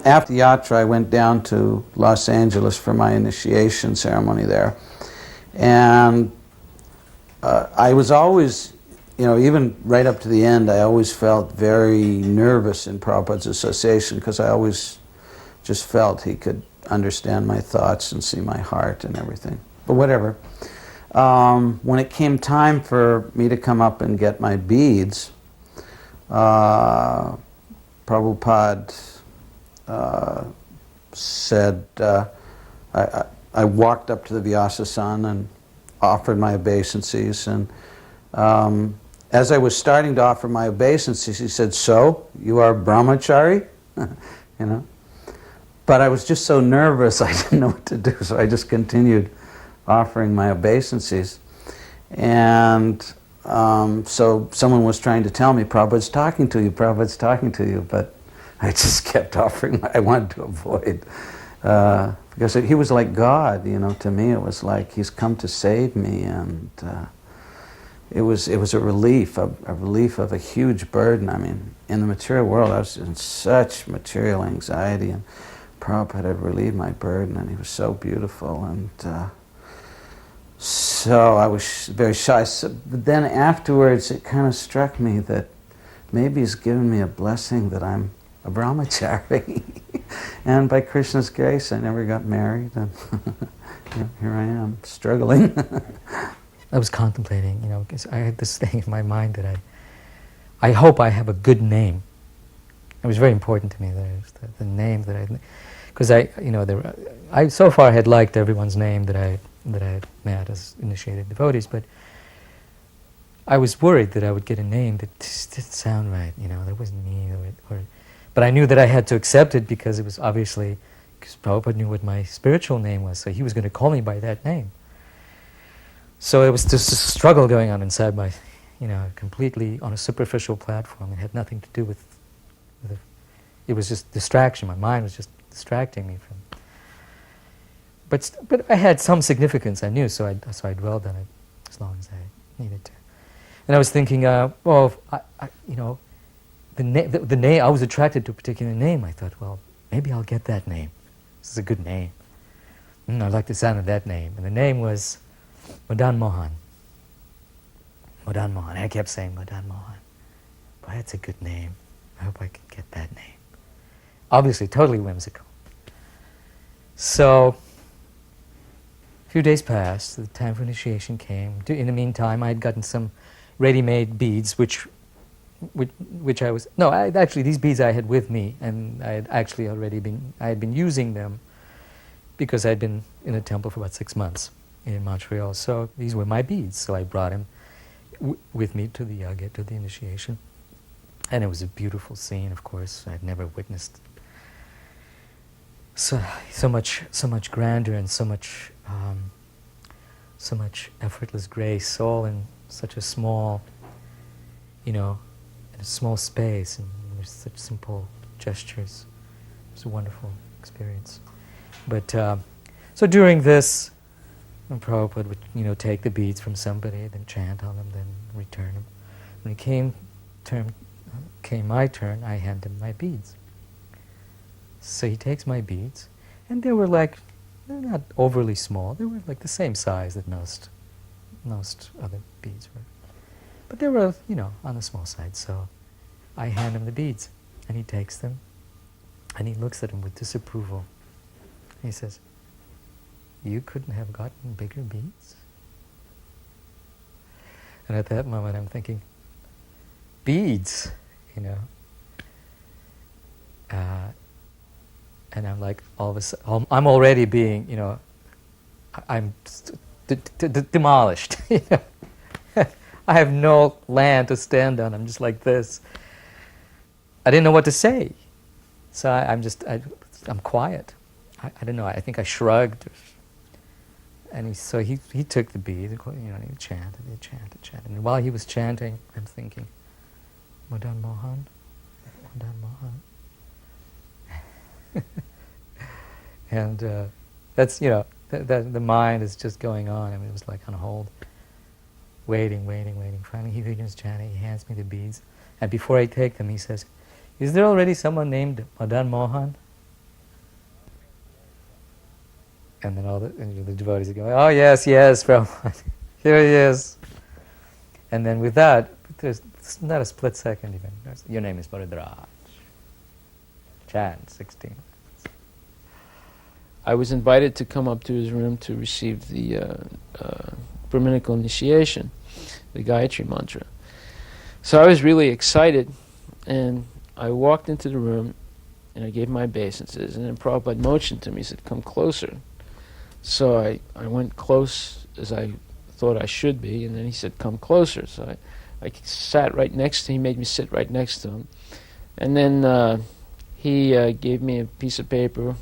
after the yatra, I went down to Los Angeles for my initiation ceremony there. And I was always, even right up to the end, I always felt very nervous in Prabhupada's association because I always just felt he could understand my thoughts and see my heart and everything. But whatever. When it came time for me to come up and get my beads, Prabhupada said, I walked up to the Vyasa-san and offered my obeisances, and as I was starting to offer my obeisances, he said, "So, you are brahmachari?" But I was just so nervous, I didn't know what to do, so I just continued offering my obeisances. And so someone was trying to tell me, "Prabhupada's talking to you, Prabhupada's talking to you," but I just kept offering. I wanted to avoid, because he was like God, to me it was like he's come to save me, and it was a relief of a huge burden. I mean, in the material world, I was in such material anxiety, and Prabhupada had relieved my burden, and he was so beautiful, and so I was very shy. But then afterwards, it kind of struck me that maybe he's given me a blessing that I'm a brahmachari. And by Krishna's grace, I never got married, and here I am, struggling. I was contemplating, because I had this thing in my mind that I hope I have a good name. It was very important to me, the name that because I so far had liked everyone's name that I had met as initiated devotees, but I was worried that I would get a name that just didn't sound right, that wasn't me, but I knew that I had to accept it because it was obviously, because Prabhupada knew what my spiritual name was, so he was going to call me by that name. So it was just a struggle going on inside my, completely on a superficial platform. It had nothing to do with it was just distraction. My mind was just distracting me from. But I had some significance, I knew, so I dwelled on it as long as I needed to. And I was thinking, the name, I was attracted to a particular name. I thought, well, maybe I'll get that name. This is a good name. I like the sound of that name. And the name was Madan Mohan. Madan Mohan. I kept saying Madan Mohan. Boy, that's a good name. I hope I can get that name. Obviously, totally whimsical. So, a few days passed, the time for initiation came. In the meantime, I had gotten some ready-made beads, which I was... No, actually, these beads I had with me, and I had actually I had been using them because I had been in a temple for about 6 months in Montreal. So these were my beads. So I brought them with me to the yagya, to the initiation. And it was a beautiful scene, of course. I'd never witnessed so much grandeur and so much effortless grace, all in such a small, in a small space, and there's such simple gestures. It was a wonderful experience. But so during this, Prabhupada would take the beads from somebody, then chant on them, then return them. When it came my turn, I handed him my beads. So he takes my beads, and they're not overly small. They were like the same size that most other beads were. But they were, on the small side. So I hand him the beads, and he takes them, and he looks at them with disapproval. He says, "You couldn't have gotten bigger beads?" And at that moment I'm thinking, beads, and I'm like, all of a sudden, I'm already being, I'm demolished. I have no land to stand on. I'm just like this. I didn't know what to say, so I'm quiet. I don't know. I think I shrugged, and he took the bead. And he chanted, and while he was chanting, I'm thinking, Madan Mohan, Madan Mohan. And that's, the mind is just going on. I mean, it was like on hold, waiting. Finally, he begins chanting. He hands me the beads, and before I take them, he says, "Is there already someone named Madan Mohan?" And then all the devotees are going, oh yes, yes, Prabhupada, here he is. And then with that, there's not a split second even. Your name is Baradraj. Chant, 16. I was invited to come up to his room to receive the Brahminical initiation, the Gayatri mantra. So I was really excited, and I walked into the room, and I gave my obeisances, and then Prabhupada motioned to me, he said, come closer. So I went close as I thought I should be, and then he said, come closer. So I sat right next to him, he made me sit right next to him. And then he gave me a piece of paper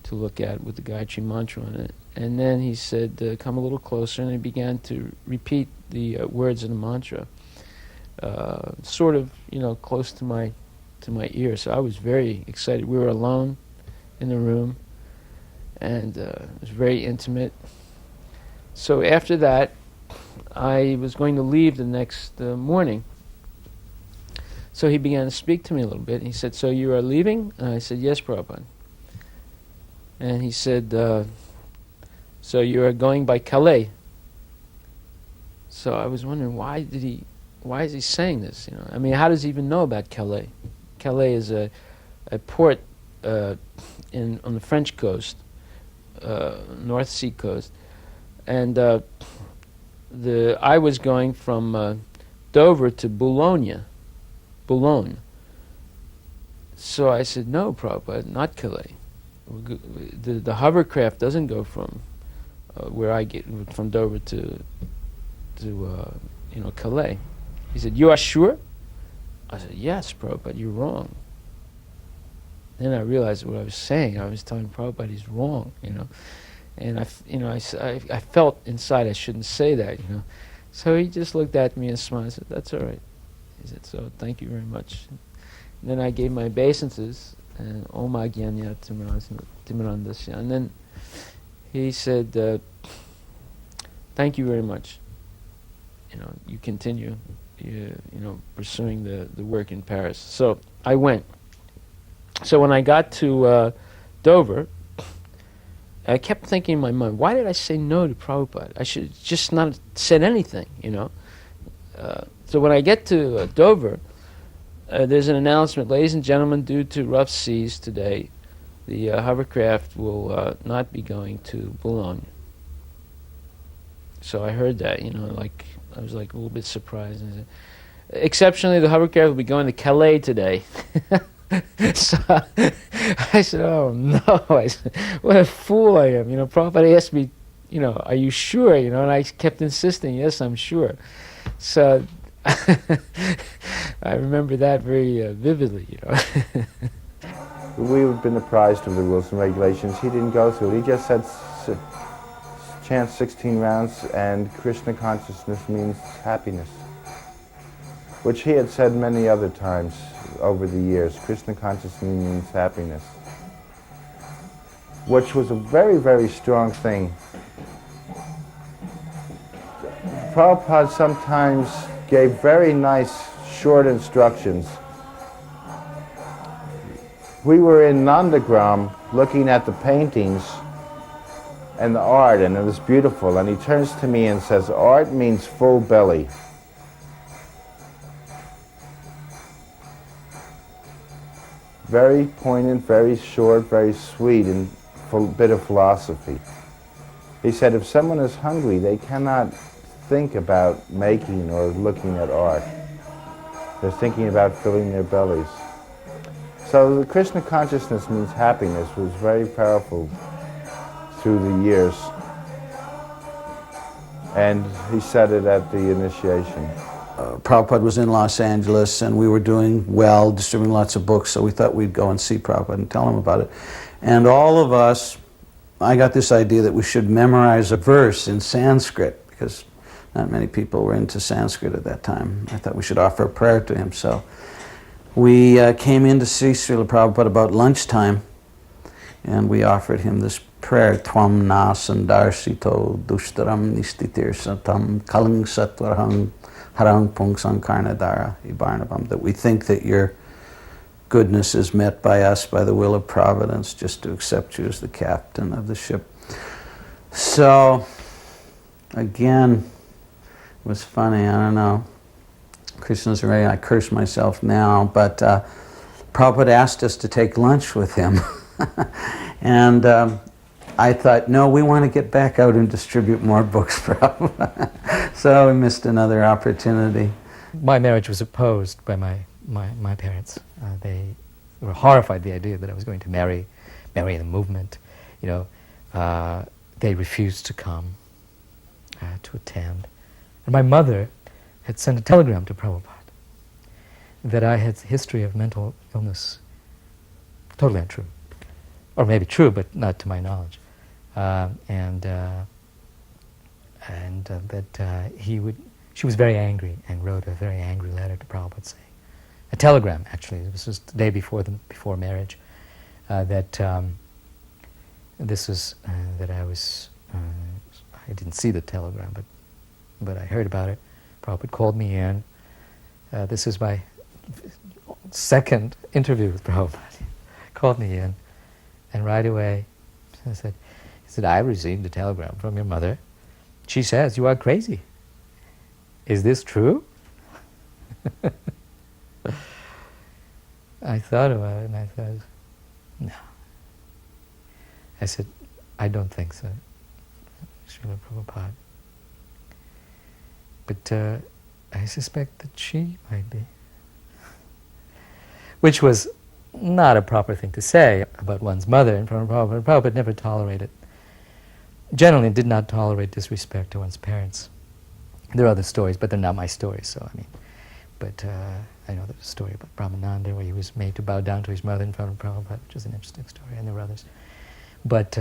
to look at with the Gayatri mantra on it. And then he said, come a little closer, and he began to repeat the words of the mantra, sort of, close to my ear. So I was very excited. We were alone in the room, and it was very intimate. So after that, I was going to leave the next morning. So he began to speak to me a little bit. He said, so you are leaving? And I said, yes, Prabhupada. And he said, so you are going by Calais. So I was wondering, why is he saying this? I mean, how does he even know about Calais? Calais is a port on the French coast, North Sea coast. And I was going from Dover to Boulogne. So I said, no, Prabhupada, not Calais. The hovercraft doesn't go from where I get from Dover to Calais. He said, you are sure? I said, yes, Prabhupada, you're wrong. Then I realized what I was saying. I was telling Prabhupada he's wrong, And I felt inside I shouldn't say that, So he just looked at me and smiled. I said, that's all right. He said, so thank you very much. And then I gave my obeisances, and Om Agyanya Timirandasya. And then he said, thank you very much. You continue, pursuing the work in Paris. So I went. So when I got to Dover, I kept thinking in my mind, why did I say no to Prabhupada? I should just not have said anything, So when I get to Dover, there's an announcement, ladies and gentlemen, due to rough seas today, the hovercraft will not be going to Boulogne. So I heard that, I was like a little bit surprised. And I said, exceptionally, the hovercraft will be going to Calais today. So I said, oh no, I said, what a fool I am. Prabhupada asked me, are you sure? And I kept insisting, yes, I'm sure. So I remember that very vividly, We've been apprised of the rules and regulations. He didn't go through it. He just said chant 16 rounds, and Krishna consciousness means happiness, which he had said many other times over the years. Krishna consciousness means happiness, which was a very, very strong thing. Prabhupada sometimes gave very nice, short instructions. We were in Nandagram looking at the paintings and the art, and it was beautiful. And he turns to me and says, art means full belly. Very poignant, very short, very sweet, and full bit of philosophy. He said, if someone is hungry, they cannot think about making or looking at art. They're thinking about filling their bellies. So the Krishna consciousness means happiness was very powerful through the years. And he said it at the initiation. Prabhupada was in Los Angeles, and we were doing well, distributing lots of books, so we thought we'd go and see Prabhupada and tell him about it. And all of us, I got this idea that we should memorize a verse in Sanskrit, because not many people were into Sanskrit at that time. I thought we should offer a prayer to him. So we came in to see Srila Prabhupada about lunchtime, and we offered him this prayer, Tvam na sandarsito dushtaram nistitir satam kaling satvarhang harang pung sankarnadara ibarnavam, that we think that you're goodness is met by us by the will of Providence, just to accept you as the captain of the ship. So, again, it was funny, I don't know. Krishna's right, I curse myself now, but Prabhupada asked us to take lunch with him. And I thought, no, we want to get back out and distribute more books, Prabhupada. So we missed another opportunity. My marriage was opposed by my parents. They were horrified at the idea that I was going to marry the movement. You know, they refused to come to attend. And my mother had sent a telegram to Prabhupada that I had a history of mental illness. Totally untrue. Or maybe true, but not to my knowledge. And that she was very angry and wrote a very angry letter to Prabhupada saying, a telegram actually, it was just the day before marriage, that this was, that I was, I didn't see the telegram, but I heard about it. Prabhupada called me in. This is my second interview with Prabhupada. Called me in, and right away, he said, I received a telegram from your mother. She says you are crazy. Is this true? I thought about it and I thought, no. I said, I don't think so, Srila Prabhupada. But I suspect that she might be. Which was not a proper thing to say about one's mother in front of Prabhupada. Prabhupada never tolerated, generally did not tolerate disrespect to one's parents. There are other stories, but they're not my stories, so I mean, but I know there's a story about Brahmananda where he was made to bow down to his mother in front of Prabhupada, which is an interesting story, and there were others. But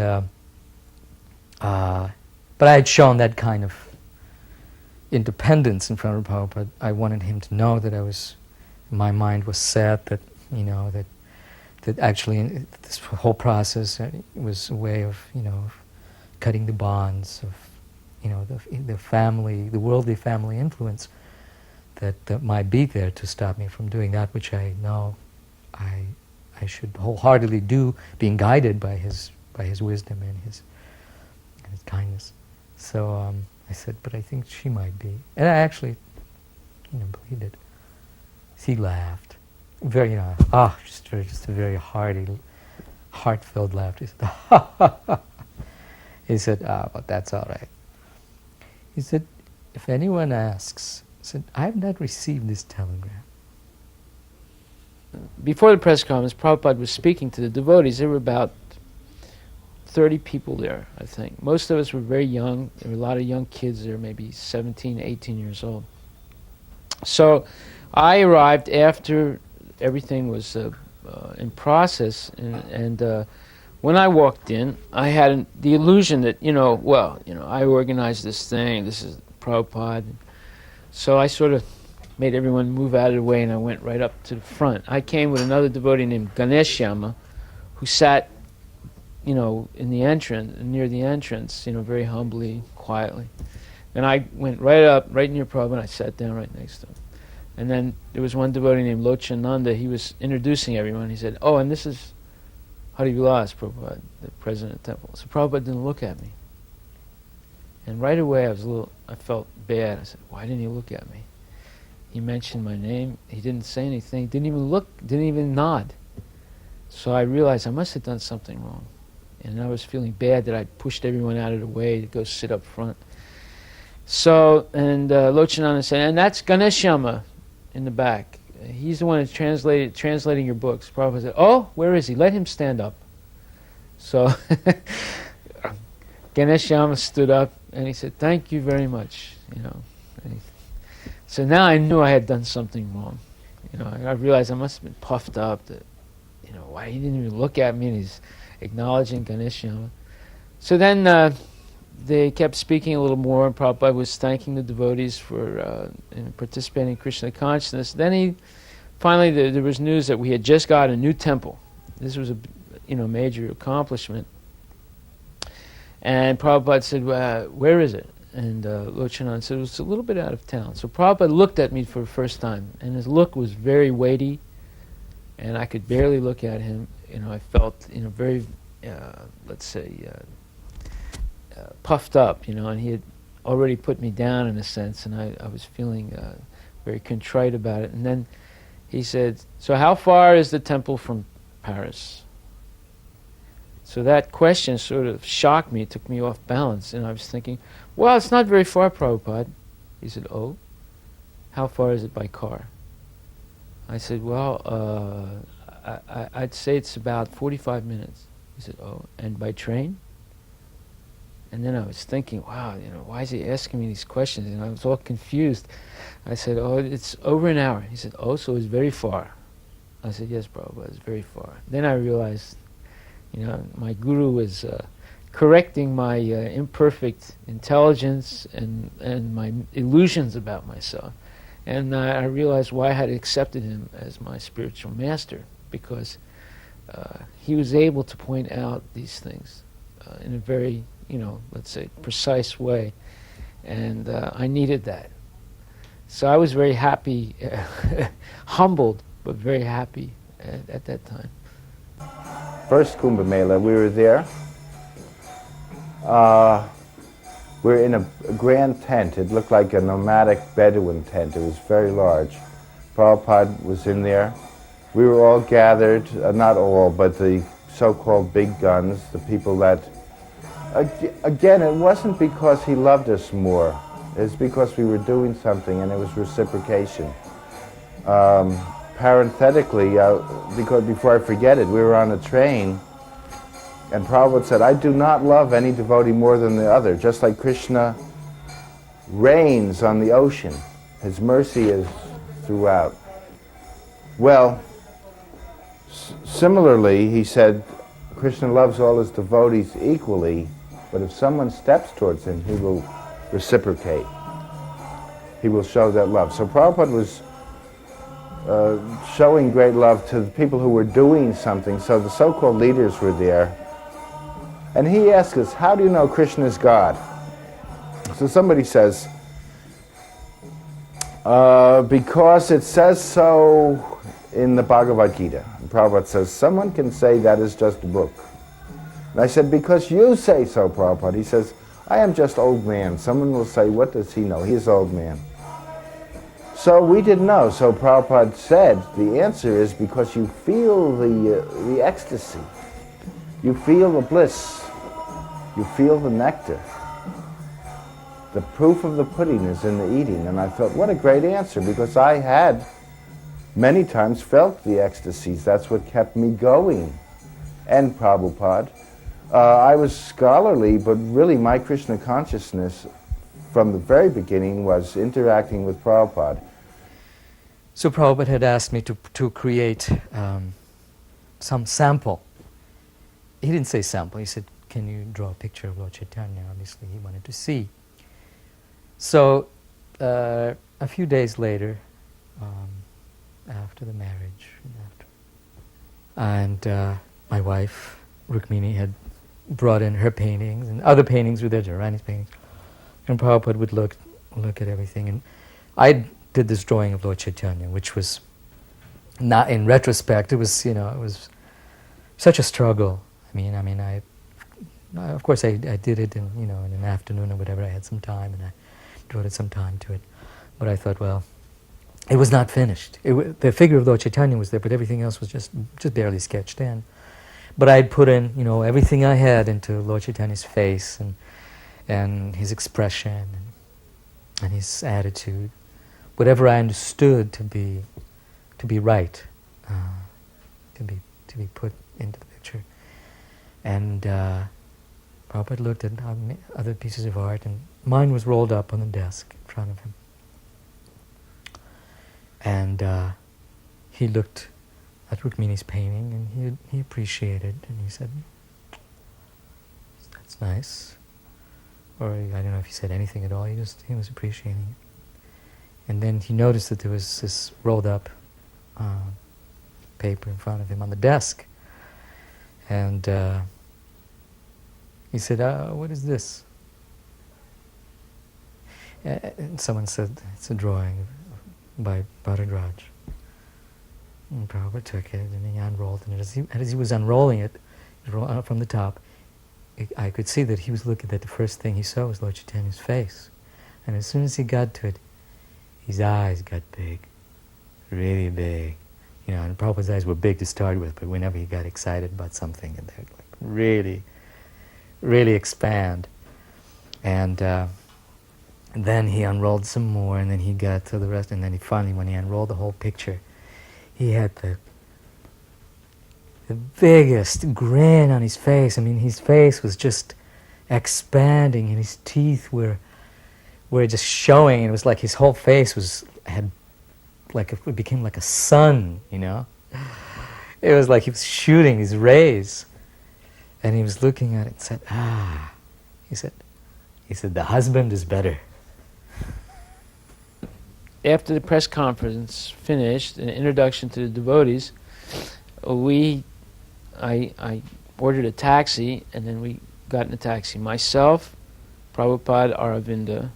I had shown that kind of independence in front of Prabhupada. I wanted him to know that my mind was set, that, you know, that actually this whole process was a way of, you know, cutting the bonds of, you know, the family, the worldly family influence that might be there to stop me from doing that which I know I should wholeheartedly do, being guided by his wisdom and his kindness. So I said, but I think she might be, and I actually, you know, believed it. He laughed, very, you know, just a very hearty, heartfelt laughter. He said, ha ha ha. He said, but that's all right. He said, if anyone asks, he said, I have not received this telegram. Before the press conference, Prabhupada was speaking to the devotees. There were about 30 people there, I think. Most of us were very young. There were a lot of young kids there, maybe 17, 18 years old. So I arrived after everything was in process, and when I walked in, I had the illusion that, I organized this thing, this is Prabhupada. So I sort of made everyone move out of the way, and I went right up to the front. I came with another devotee named Ganeshyama, who sat, in the entrance, near the entrance, very humbly, quietly. And I went right up, right near Prabhupada, and I sat down right next to him. And then there was one devotee named Lochananda. He was introducing everyone. He said, "Oh, and this is Hari Vilas, Prabhupada, the president of the temple." So Prabhupada didn't look at me. And right away I felt bad. I said, why didn't he look at me? He mentioned my name. He didn't say anything. Didn't even look, didn't even nod. So I realized I must have done something wrong. And I was feeling bad that I pushed everyone out of the way to go sit up front. So, and Lochananda said, and that's Ganeshyama in the back. He's the one that's translating your books. Prabhupada said, oh, where is he? Let him stand up. So Ganeshyama stood up and he said, thank you very much. So now I knew I had done something wrong. I realized I must have been puffed up that, why he didn't even look at me, and he's acknowledging Ganeshyama. So then they kept speaking a little more, and Prabhupada was thanking the devotees for participating in Krishna consciousness. Then finally there was news that we had just got a new temple. This was a major accomplishment. And Prabhupada said, where is it? And Lochananda said, it was a little bit out of town. So Prabhupada looked at me for the first time, and his look was very weighty, and I could barely look at him. I felt, very, let's say, puffed up, and he had already put me down in a sense, and I was feeling very contrite about it. And then he said, "So how far is the temple from Paris?" So that question sort of shocked me, took me off balance, and I was thinking, well, it's not very far, Prabhupada. He said, "Oh, how far is it by car?" I said, "Well, I'd say it's about 45 minutes. He said, "Oh, and by train?" And then I was thinking, wow, why is he asking me these questions? And I was all confused. I said, "Oh, it's over an hour." He said, "Oh, so it's very far." I said, "Yes, Prabhupada, it's very far." Then I realized, my guru was correcting my imperfect intelligence and my illusions about myself. And I realized why I had accepted him as my spiritual master, because he was able to point out these things in a very, let's say, precise way. And I needed that. So I was very happy, humbled, but very happy at that time. First Kumbh Mela, we were there. We were in a grand tent. It looked like a nomadic Bedouin tent. It was very large. Prabhupada was in there. We were all gathered, not all, but the so-called big guns, the people that... Again, it wasn't because he loved us more. It's because we were doing something and it was reciprocation. Parenthetically, because before I forget it, we were on a train and Prabhupada said, "I do not love any devotee more than the other, just like Krishna reigns on the ocean. His mercy is throughout." Well, similarly, he said, Krishna loves all his devotees equally, but if someone steps towards him, he will reciprocate. He will show that love. So Prabhupada was showing great love to the people who were doing something. So the so-called leaders were there. And he asked us, "How do you know Krishna is God?" So somebody says, "Because it says so in the Bhagavad Gita." And Prabhupada says, "Someone can say that is just a book." And I said, "Because you say so, Prabhupada." He says, "I am just old man." Someone will say, "What does he know? He is old man." So we didn't know. So Prabhupada said, the answer is because you feel the ecstasy. You feel the bliss. You feel the nectar. The proof of the pudding is in the eating. And I thought, what a great answer, because I had many times felt the ecstasies. That's what kept me going. And Prabhupada. I was scholarly, but really my Krishna consciousness from the very beginning was interacting with Prabhupada. So Prabhupada had asked me to create some sample. He didn't say sample, he said, "Can you draw a picture of Lord Chaitanya?" Obviously he wanted to see. So a few days later, after the marriage, and my wife, Rukmini, had brought in her paintings, and other paintings were there, Jarani's paintings. And Prabhupada would look at everything. And I did this drawing of Lord Chaitanya, which was not, in retrospect, it was such a struggle. I of course I did it in an afternoon or whatever. I had some time and I devoted some time to it. But I thought, well, it was not finished. The figure of Lord Chaitanya was there, but everything else was just barely sketched in. But I'd put in, everything I had into Lord Chaitanya's face and his expression and his attitude, whatever I understood to be right, to be put into the picture. And Prabhupada looked at other pieces of art, and mine was rolled up on the desk in front of him. And he looked at Rukmini's painting, and he appreciated, and he said, "That's nice." Or I don't know if he said anything at all. He was appreciating it. And then he noticed that there was this rolled up paper in front of him on the desk, and he said, "What is this?" And someone said, "It's a drawing by Baradraj." And Prabhupada took it and he unrolled it. And as he was unrolling it from the top, I could see that he was looking at the first thing he saw was Lord Chaitanya's face. And as soon as he got to it, his eyes got big, really big. You know, and Prabhupada's eyes were big to start with, but whenever he got excited about something, they'd like really, really expand. And then he unrolled some more, and then he got to the rest, and then he finally, when he unrolled the whole picture, he had the biggest grin on his face. I mean, his face was just expanding, and his teeth were just showing. It was like his whole face it became like a sun, you know. It was like he was shooting his rays, and he was looking at it and said, "Ah," he said, "the husband is better." After the press conference finished, an introduction to the devotees, I ordered a taxi, and then we got in a taxi. Myself, Prabhupada, Aravinda,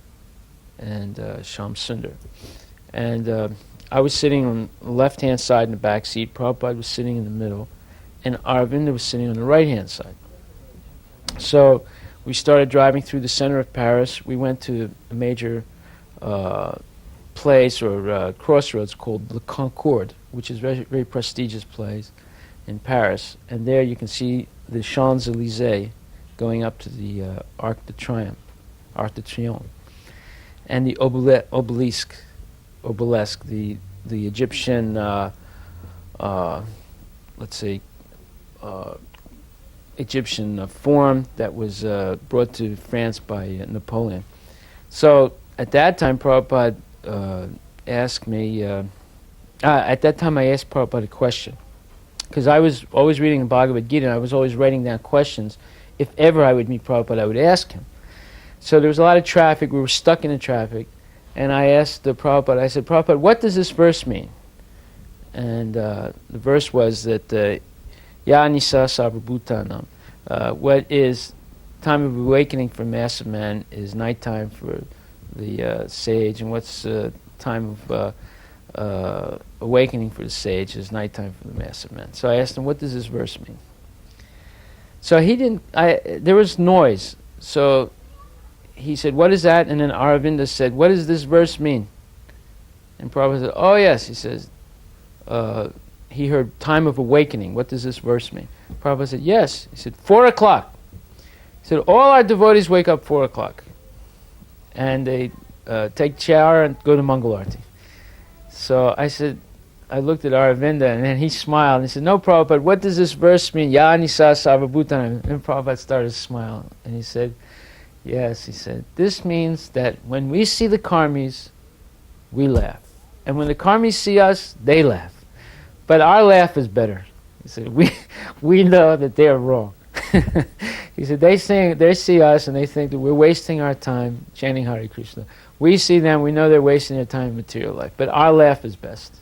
and Shyam Sundar. And I was sitting on the left-hand side in the back seat, Prabhupada was sitting in the middle, and Aravinda was sitting on the right-hand side. So we started driving through the center of Paris. We went to a major place or crossroads called Le Concorde, which is a very, very prestigious place in Paris. And there you can see the Champs-Élysées going up to the Arc de Triomphe, and the obelisk, the Egyptian, let's say, Egyptian form that was brought to France by Napoleon. So at that time, Prabhupada asked me. At that time, I asked Prabhupada a question, because I was always reading the Bhagavad Gita, and I was always writing down questions. If ever I would meet Prabhupada, I would ask him. So there was a lot of traffic. We were stuck in the traffic. And I asked Prabhupada, I said, "Prabhupada, what does this verse mean?" And the verse was that, Ya Nisa Sarvabhutanam, what is time of awakening for massive man is nighttime for the sage, and what's time of awakening for the sage is nighttime for the massive man. So I asked him, what does this verse mean? So he didn't, there was noise. So he said, what is that? And then Aravinda said, what does this verse mean? And Prabhupada said, oh yes, he says, he heard time of awakening. What does this verse mean? Prabhupada said, yes. He said, 4 o'clock. He said, all our devotees wake up 4 o'clock. And they take shower and go to Mangal Arati. So I said, I looked at Aravinda, and then he smiled, and he said, no, Prabhupada, what does this verse mean? Ya Nisa Sarvabhutanam. And Prabhupada started to smile, and he said, yes, he said, this means that when we see the karmis, we laugh. And when the karmis see us, they laugh. But our laugh is better. He said, we know that they're wrong. He said, they see us and they think that we're wasting our time chanting Hare Krishna. We see them, we know they're wasting their time in material life. But our laugh is best.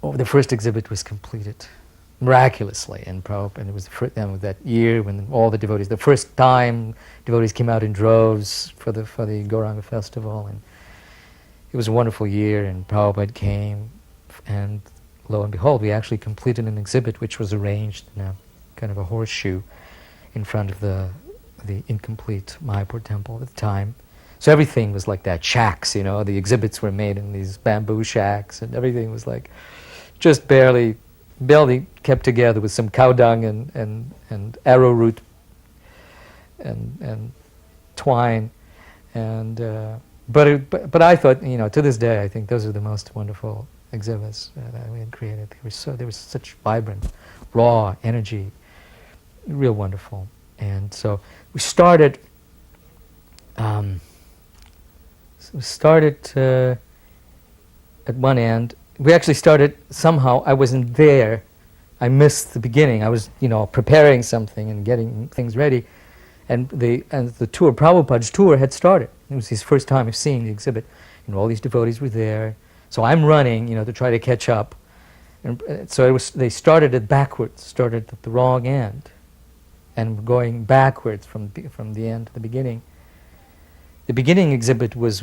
The first exhibit was completed miraculously, and it was that year when all the devotees, the first time devotees came out in droves for the Gauranga festival, and it was a wonderful year, and Prabhupada came, and lo and behold, we actually completed an exhibit which was arranged in a kind of a horseshoe in front of the incomplete Mayapur temple at the time. So everything was like that, shacks, the exhibits were made in these bamboo shacks, and everything was like just barely kept together with some cow dung and arrowroot and twine, and but I thought, to this day, I think those are the most wonderful exhibits that we had created. There was such vibrant, raw energy, real wonderful. And so we started. At one end. We actually started somehow. I wasn't there. I missed the beginning. I was, preparing something and getting things ready, and the tour, Prabhupada's tour, had started. It was his first time of seeing the exhibit, and all these devotees were there. So I'm running, to try to catch up. And so they started at the wrong end, and going backwards from the end to the beginning. The beginning exhibit was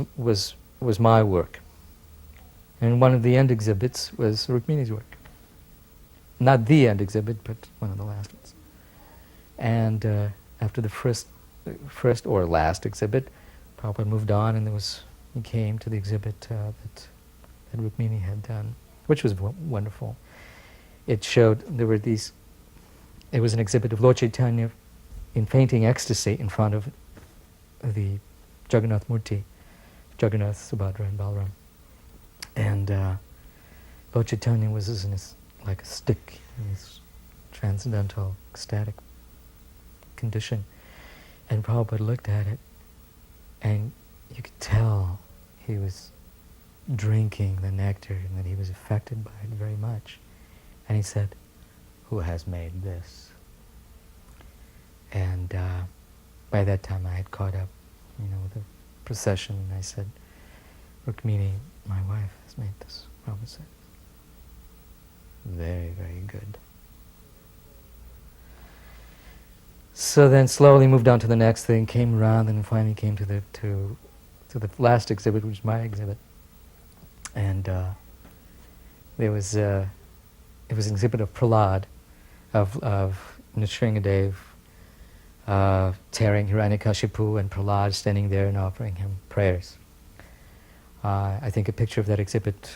my work, And one of the end exhibits was Rukmini's work. Not the end exhibit, but one of the last ones. And after the first or last exhibit, Prabhupada moved on, and he came to the exhibit that Rukmini had done, which was wonderful. It showed it was an exhibit of Lord Chaitanya in fainting ecstasy in front of the Jagannath Murti, Jagannath, Subhadra, and Balaram. And Lord Chaitanya was like a stick in this transcendental, ecstatic condition. And Prabhupada looked at it, and you could tell he was drinking the nectar and that he was affected by it very much. And he said, "Who has made this?" And by that time I had caught up, with the procession, and I said, "Rukmini, my wife, has made this." Prabhupada said, "Very, very good." So then slowly moved on to the next thing, came around, and finally came to the last exhibit, which is my exhibit. And it was an exhibit of Prahlad, of Nrsingadev tearing Hiranyakashipu, and Prahlad standing there and offering him prayers. I think a picture of that exhibit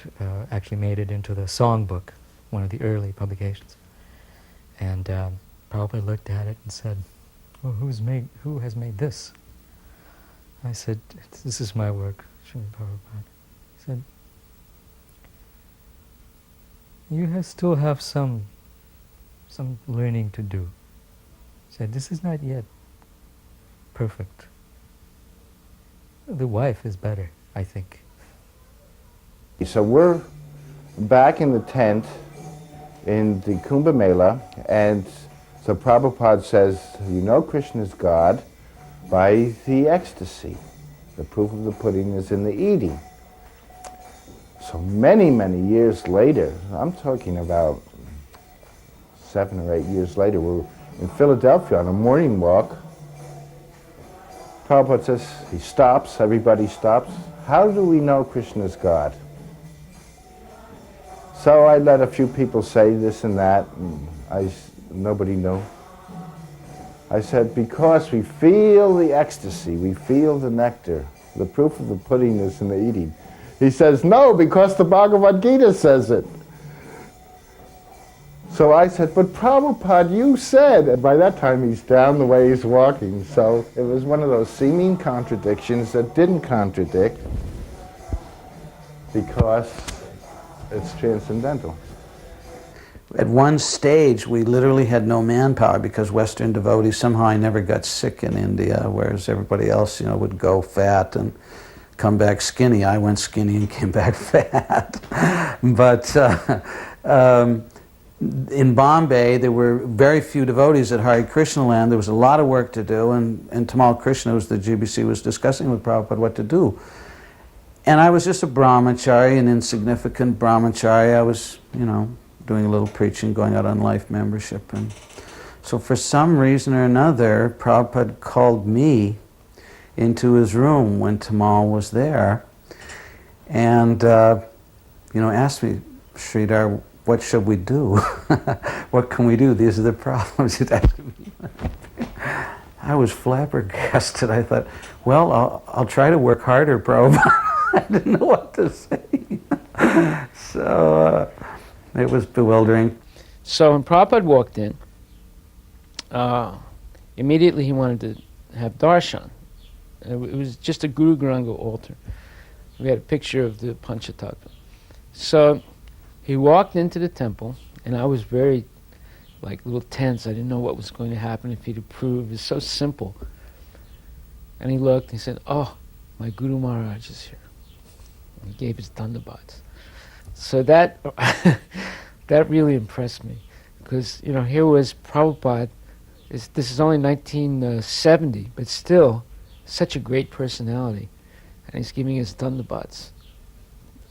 actually made it into the songbook, one of the early publications. And Prabhupada looked at it and said, "Well, who has made this?" I said, "This is my work, Srimad Prabhupada." He said, "You still have some learning to do." He said, "This is not yet perfect. The wife is better, I think." So we're back in the tent in the Kumbh Mela, and so Prabhupada says, "You know Krishna's God by the ecstasy. The proof of the pudding is in the eating." So many, many years later, I'm talking about 7 or 8 years later, we're in Philadelphia on a morning walk. Prabhupada says, he stops, everybody stops. "How do we know Krishna's God?" So I let a few people say this and that, and nobody knew. I said, "Because we feel the ecstasy, we feel the nectar. The proof of the pudding is in the eating." He says, "No, because the Bhagavad Gita says it." So I said, "But Prabhupada, you said," and by that time he's down the way he's walking. So it was one of those seeming contradictions that didn't contradict, because it's transcendental. At one stage, we literally had no manpower because Western devotees, somehow I never got sick in India, whereas everybody else, would go fat and come back skinny. I went skinny and came back fat. But in Bombay, there were very few devotees at Hare Krishna land. There was a lot of work to do, and Tamal Krishna, who was the GBC, was discussing with Prabhupada what to do. And I was just a brahmachari, an insignificant brahmachari. I was, doing a little preaching, going out on life membership. And so for some reason or another, Prabhupada called me into his room when Tamal was there, and asked me, "Sridhar, what should we do? What can we do? These are the problems." I was flabbergasted. I thought, well, I'll try to work harder, Prabhupada. I didn't know what to say. So it was bewildering. So when Prabhupada walked in, immediately he wanted to have darshan. It was just a Guru Garanga altar. We had a picture of the Panchatattva. So he walked into the temple, and I was very, a little tense. I didn't know what was going to happen, if he'd approve. It was so simple. And he looked, and he said, "Oh, my Guru Maharaj is here." And he gave his dandabats. So that that really impressed me, because here was Prabhupada. This is only 1970, but still such a great personality, and he's giving his dandabats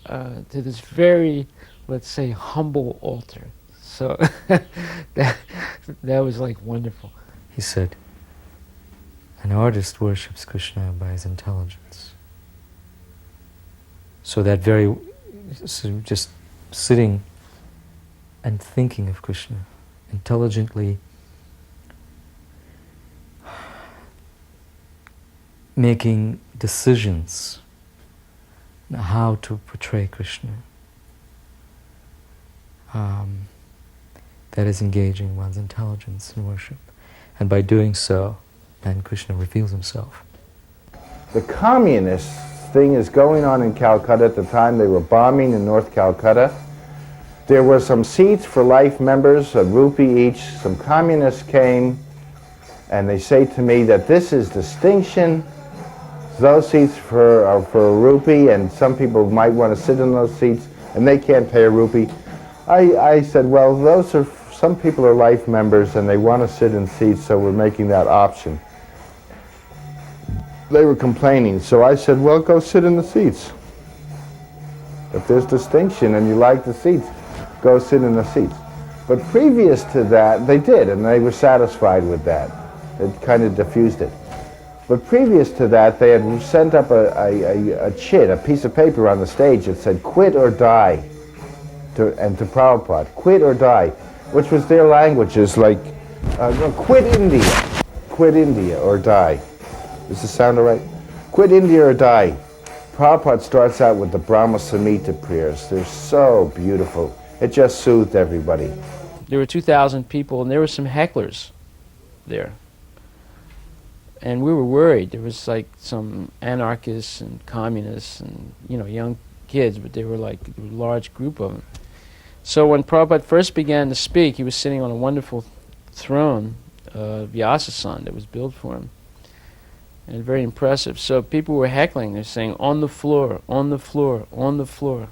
to this very, let's say, humble altar. So that was wonderful. He said, "An artist worships Krishna by his intelligence." So that very So just sitting and thinking of Krishna, intelligently making decisions on how to portray Krishna. That is engaging one's intelligence in worship. And by doing so, then Krishna reveals himself. The communist thing is going on in Calcutta at the time. They were bombing in North Calcutta. There were some seats for life members, a rupee each. Some communists came and they say to me that this is distinction. Those seats are for a rupee, and some people might want to sit in those seats and they can't pay a rupee. I said, well, some people are life members and they want to sit in seats, so we're making that option. They were complaining, so I said, well, go sit in the seats. If there's distinction and you like the seats, go sit in the seats. But previous to that, they did, and they were satisfied with that. It kind of diffused it. But previous to that, they had sent up a chit, a piece of paper on the stage that said, quit or die, to Prabhupada, quit or die, which was their languages, like, quit India or die. Does this sound all right? Quit India or die. Prabhupada starts out with the Brahma Samhita prayers. They're so beautiful. It just soothed everybody. There were 2,000 people, and there were some hecklers there. And we were worried. There was like some anarchists and communists and, young kids, but they were like a large group of them. So when Prabhupada first began to speak, he was sitting on a wonderful throne, Vyasa-san, that was built for him. And very impressive. So people were heckling. They're saying, on the floor, on the floor, on the floor.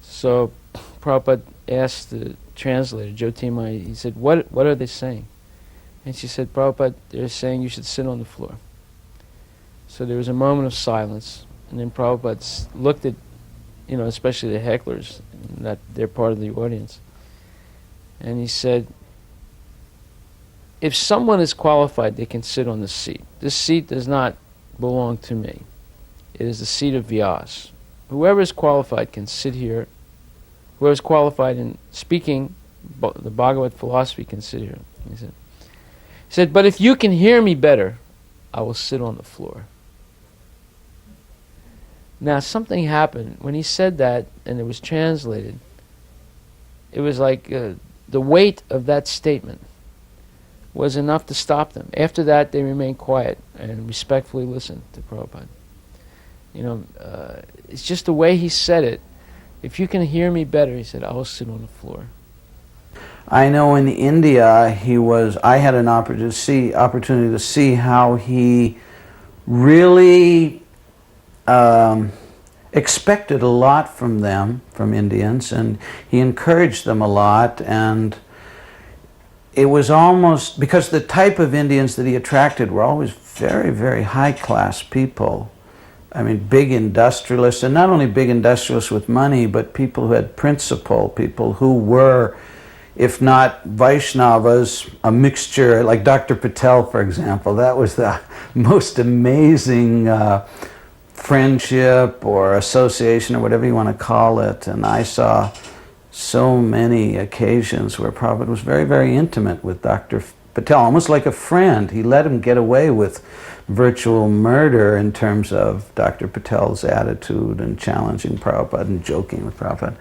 So Prabhupada asked the translator, Jyotirmaya, he said, what are they saying? And she said, Prabhupada, they're saying you should sit on the floor. So there was a moment of silence. And then Prabhupada looked at, especially the hecklers, that they're part of the audience. And he said, if someone is qualified, they can sit on the seat. This seat does not belong to me. It is the seat of Vyas. Whoever is qualified can sit here. Whoever is qualified in speaking the Bhagavad philosophy can sit here. He said, but if you can hear me better, I will sit on the floor. Now something happened. When he said that, and it was translated, it was like the weight of that statement was enough to stop them. After that, they remained quiet and respectfully listened to Prabhupada. It's just the way he said it. If you can hear me better, he said, I will sit on the floor. I know in India, I had an opportunity to see how he really expected a lot from them, from Indians, and he encouraged them a lot, and it was almost, because the type of Indians that he attracted were always very, very high-class people. I mean, big industrialists, and not only big industrialists with money, but people who had principle, people who were, if not Vaishnavas, a mixture, like Dr. Patel, for example. That was the most amazing friendship or association or whatever you want to call it. And I saw so many occasions where Prabhupada was very, very intimate with Dr. Patel, almost like a friend. He let him get away with virtual murder in terms of Dr. Patel's attitude and challenging Prabhupada and joking with Prabhupada.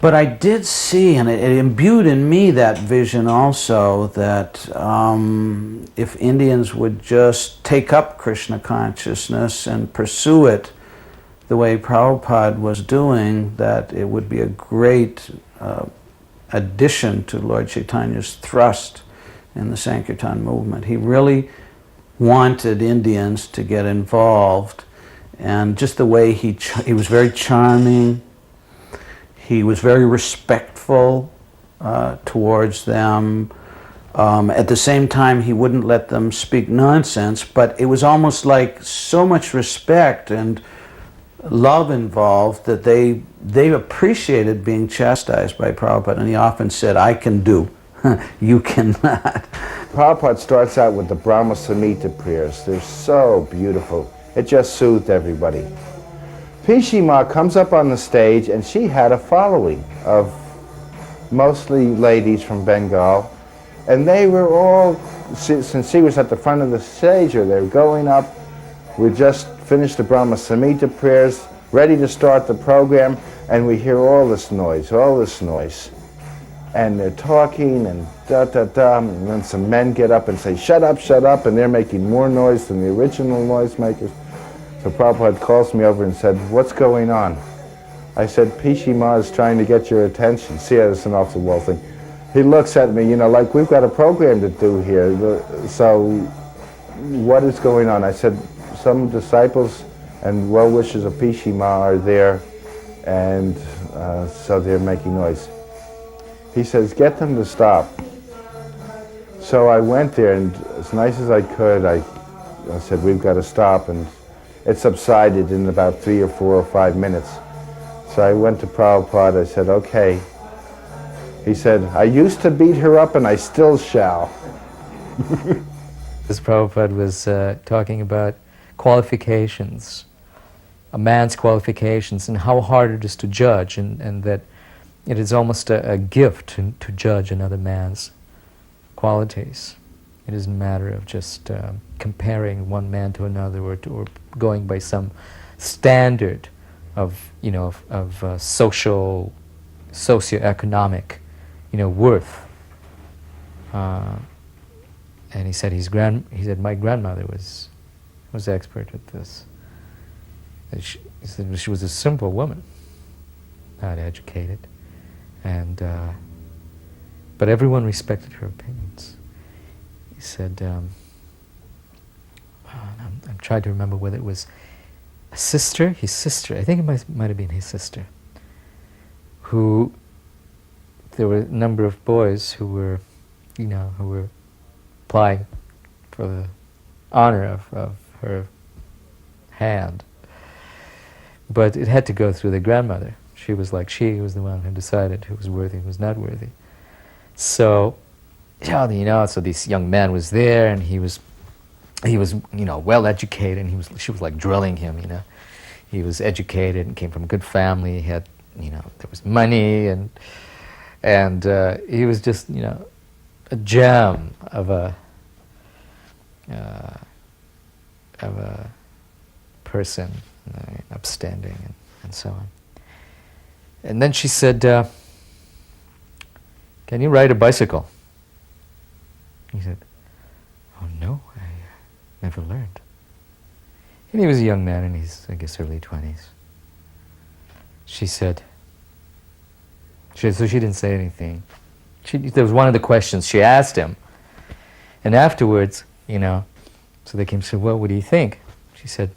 But I did see, and it imbued in me that vision also, that if Indians would just take up Krishna consciousness and pursue it the way Prabhupada was doing, that it would be a great addition to Lord Chaitanya's thrust in the Sankirtan movement. He really wanted Indians to get involved, and just the way he was very charming, he was very respectful towards them. At the same time, he wouldn't let them speak nonsense, but it was almost like so much respect and love involved that they appreciated being chastised by Prabhupada, and he often said, I can do, you cannot. Prabhupada starts out with the Brahma Samhita prayers. They're so beautiful. It just soothed everybody. Pishima comes up on the stage, and she had a following of mostly ladies from Bengal, and they were all, since she was at the front of the stage, or they were going up, we just finished the Brahma Samhita prayers, ready to start the program, and we hear all this noise. And they're talking, and da-da-da, and then some men get up and say, shut up, and they're making more noise than the original noisemakers. So Prabhupada calls me over and said, what's going on? I said, Pishima is trying to get your attention. See, it's an off-the-wall thing. He looks at me, like we've got a program to do here. So what is going on? I said, some disciples and well-wishers of Pishima are there, and so they're making noise. He says, get them to stop. So I went there, and as nice as I could, I said, we've got to stop, and it subsided in about 3 or 4 or 5 minutes. So I went to Prabhupada, I said, okay. He said, I used to beat her up and I still shall. This Prabhupada was talking about qualifications, a man's qualifications, and how hard it is to judge, and that it is almost a gift to judge another man's qualities. It isn't a matter of just comparing one man to another, or going by some standard of socioeconomic worth. And he said my grandmother was expert at this. He said she was a simple woman, not educated, and but everyone respected her opinions. He said, I'm trying to remember whether it was his sister, I think it might have been his sister, who, there were a number of boys who were applying for the honor of her hand. But it had to go through the grandmother. She was the one who decided who was worthy, who was not worthy. So, so this young man was there, and he was well educated, and she was like drilling him, He was educated and came from a good family. He had, there was money, and he was just, a gem of a person, upstanding, and so on. And then she said, can you ride a bicycle? He said, oh no, I never learned. And he was a young man in his, I guess, early 20s. She said, so she didn't say anything. There was one of the questions she asked him. And afterwards, so they came and said, well, what do you think? She said,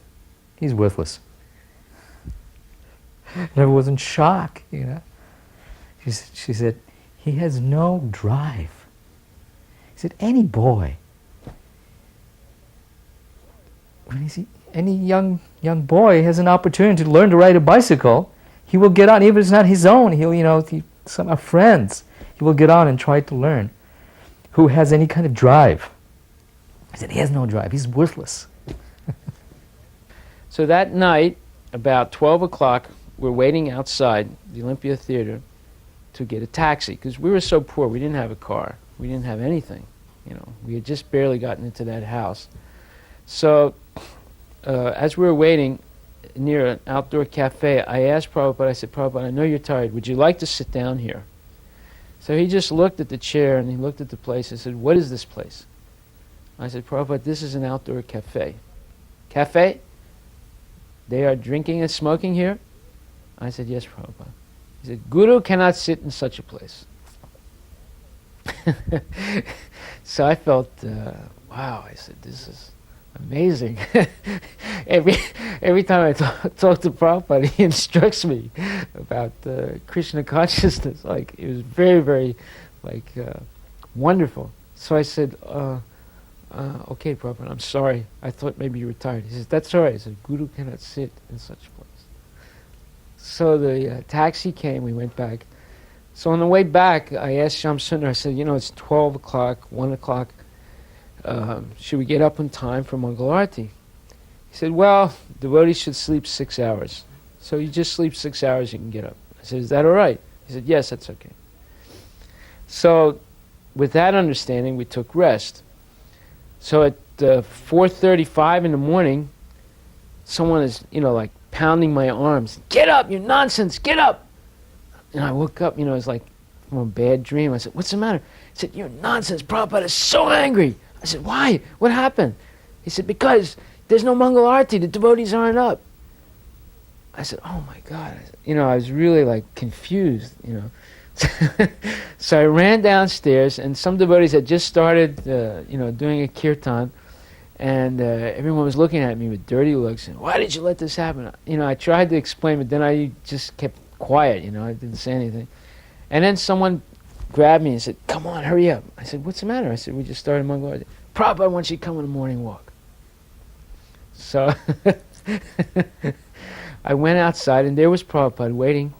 he's worthless. And everyone was in shock, She said, he has no drive. He said, any boy, any young boy has an opportunity to learn to ride a bicycle, he will get on, even if it's not his own, some of friends, he will get on and try to learn. Who has any kind of drive? He said, he has no drive, he's worthless. So that night, about 12 o'clock, we're waiting outside the Olympia Theater to get a taxi, because we were so poor, we didn't have a car, we didn't have anything, we had just barely gotten into that house. So, as we were waiting near an outdoor cafe, I asked Prabhupada, I said, Prabhupada, I know you're tired, would you like to sit down here? So he just looked at the chair and he looked at the place and said, what is this place? I said, Prabhupada, this is an outdoor cafe. Cafe? They are drinking and smoking here? I said, yes, Prabhupada. He said, Guru cannot sit in such a place. So I felt, wow, I said, this is amazing. Every time I talk to Prabhupada, he instructs me about Krishna consciousness. Like, it was very, very, wonderful. So I said, okay, Prabhupada, I'm sorry. I thought maybe you were tired. He says, that's all right. He said, Guru cannot sit in such a place. So the taxi came, we went back. So on the way back, I asked Shyam Sundar, I said, it's 12 o'clock, 1 o'clock. Should we get up in time for Mangal Arati? He said, well, devotees should sleep 6 hours. So you just sleep 6 hours, you can get up. I said, is that all right? He said, yes, that's okay. So with that understanding, we took rest. So at 4:35 in the morning, someone is, like pounding my arms. Get up, you nonsense, get up! And I woke up, it's like from a bad dream. I said, what's the matter? He said, you're nonsense, Prabhupada is so angry. I said, why? What happened? He said, because there's no Mangal Arati, the devotees aren't up. I said, oh my God. I was really like confused, So I ran downstairs, and some devotees had just started, doing a kirtan, and everyone was looking at me with dirty looks, and why did you let this happen? I tried to explain, but then I just kept quiet, I didn't say anything. And then someone grabbed me and said, come on, hurry up. I said, what's the matter? I said, we just started Mangal Arati. Prabhupada wants you to come on a morning walk. So I went outside, and there was Prabhupada waiting,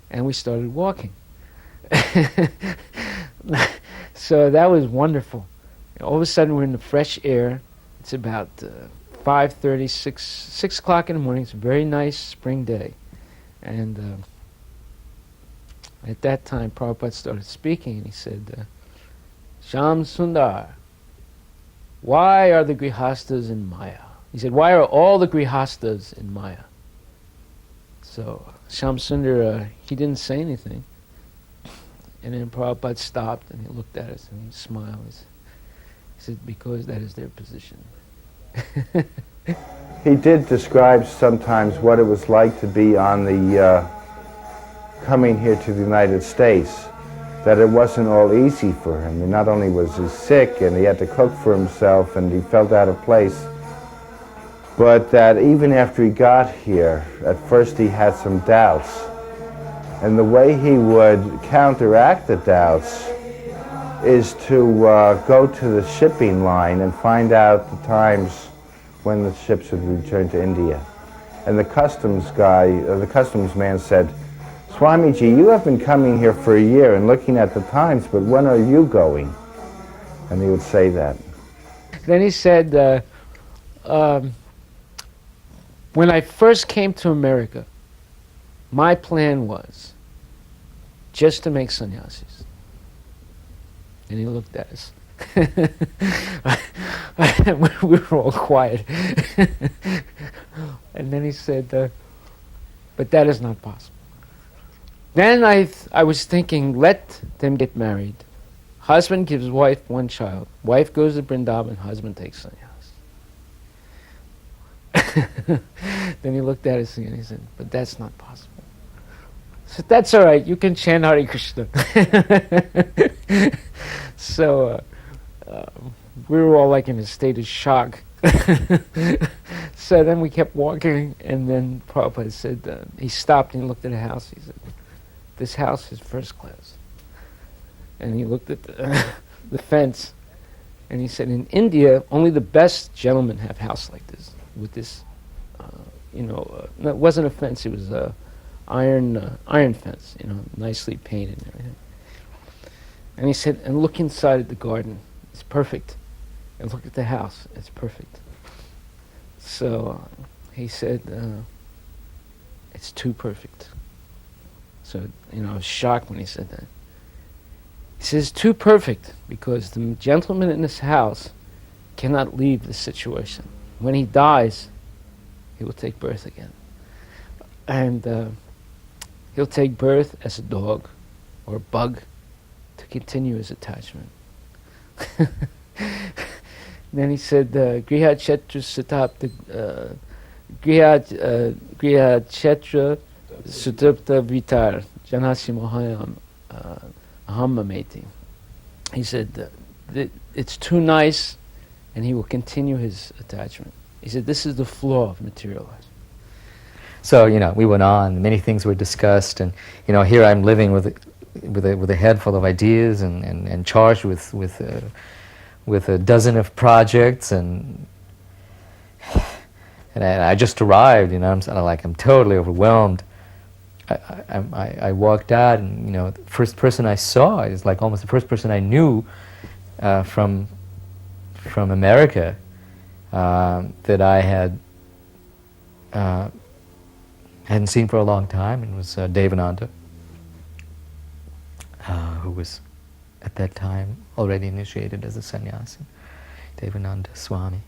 and we started walking. So that was wonderful. All of a sudden, we're in the fresh air. It's about 5:30, 6 o'clock in the morning. It's a very nice spring day. And at that time, Prabhupada started speaking, and he said, Sham Sundar, why are the Grihastas in Maya? He said, why are all the Grihastas in Maya? So Sham Sundar, he didn't say anything. And then Prabhupada stopped, and he looked at us, and he smiled. He said, because that is their position. He did describe sometimes what it was like to be on the coming here to the United States, that it wasn't all easy for him. And not only was he sick and he had to cook for himself and he felt out of place, but that even after he got here, at first he had some doubts. And the way he would counteract the doubts is to go to the shipping line and find out the times when the ships would return to India. And the customs guy, the customs man said, Swamiji, you have been coming here for a year and looking at the times, but when are you going? And he would say that. Then he said, when I first came to America, my plan was just to make sannyasis. And he looked at us. We were all quiet. And then he said, but that is not possible. Then I was thinking, let them get married. Husband gives wife one child. Wife goes to Vrindavan, husband takes sannyas. Then he looked at us again and he said, but that's not possible. I said, that's all right, you can chant Hare Krishna. So we were all like in a state of shock. So then we kept walking, and then Prabhupada said, he stopped and he looked at the house. He said, this house is first class. And he looked at the fence, and he said, in India, only the best gentlemen have house like this, with this, no, it wasn't a fence, it was a iron fence, nicely painted and everything. And he said, and look inside at the garden, it's perfect. And look at the house, it's perfect. So he said, it's too perfect. So, I was shocked when he said that. He says, too perfect, because the gentleman in this house cannot leave this situation. When he dies, he will take birth again. And he'll take birth as a dog or a bug to continue his attachment. Then he said, Griha Chetra Sutapta Griha Chetra Sutapta Vitar Janasi Mohayam Ahamameti. He said, it's too nice, and he will continue his attachment. He said, this is the flaw of material life. So, we went on, many things were discussed, and, here I'm living with a head full of ideas and charged with a dozen of projects, and I just arrived, I'm sort of like, I'm totally overwhelmed. I walked out, and, the first person I saw is like almost the first person I knew from America that I had hadn't seen for a long time, and it was Devananda, who was at that time already initiated as a sannyasi, Devananda Swami.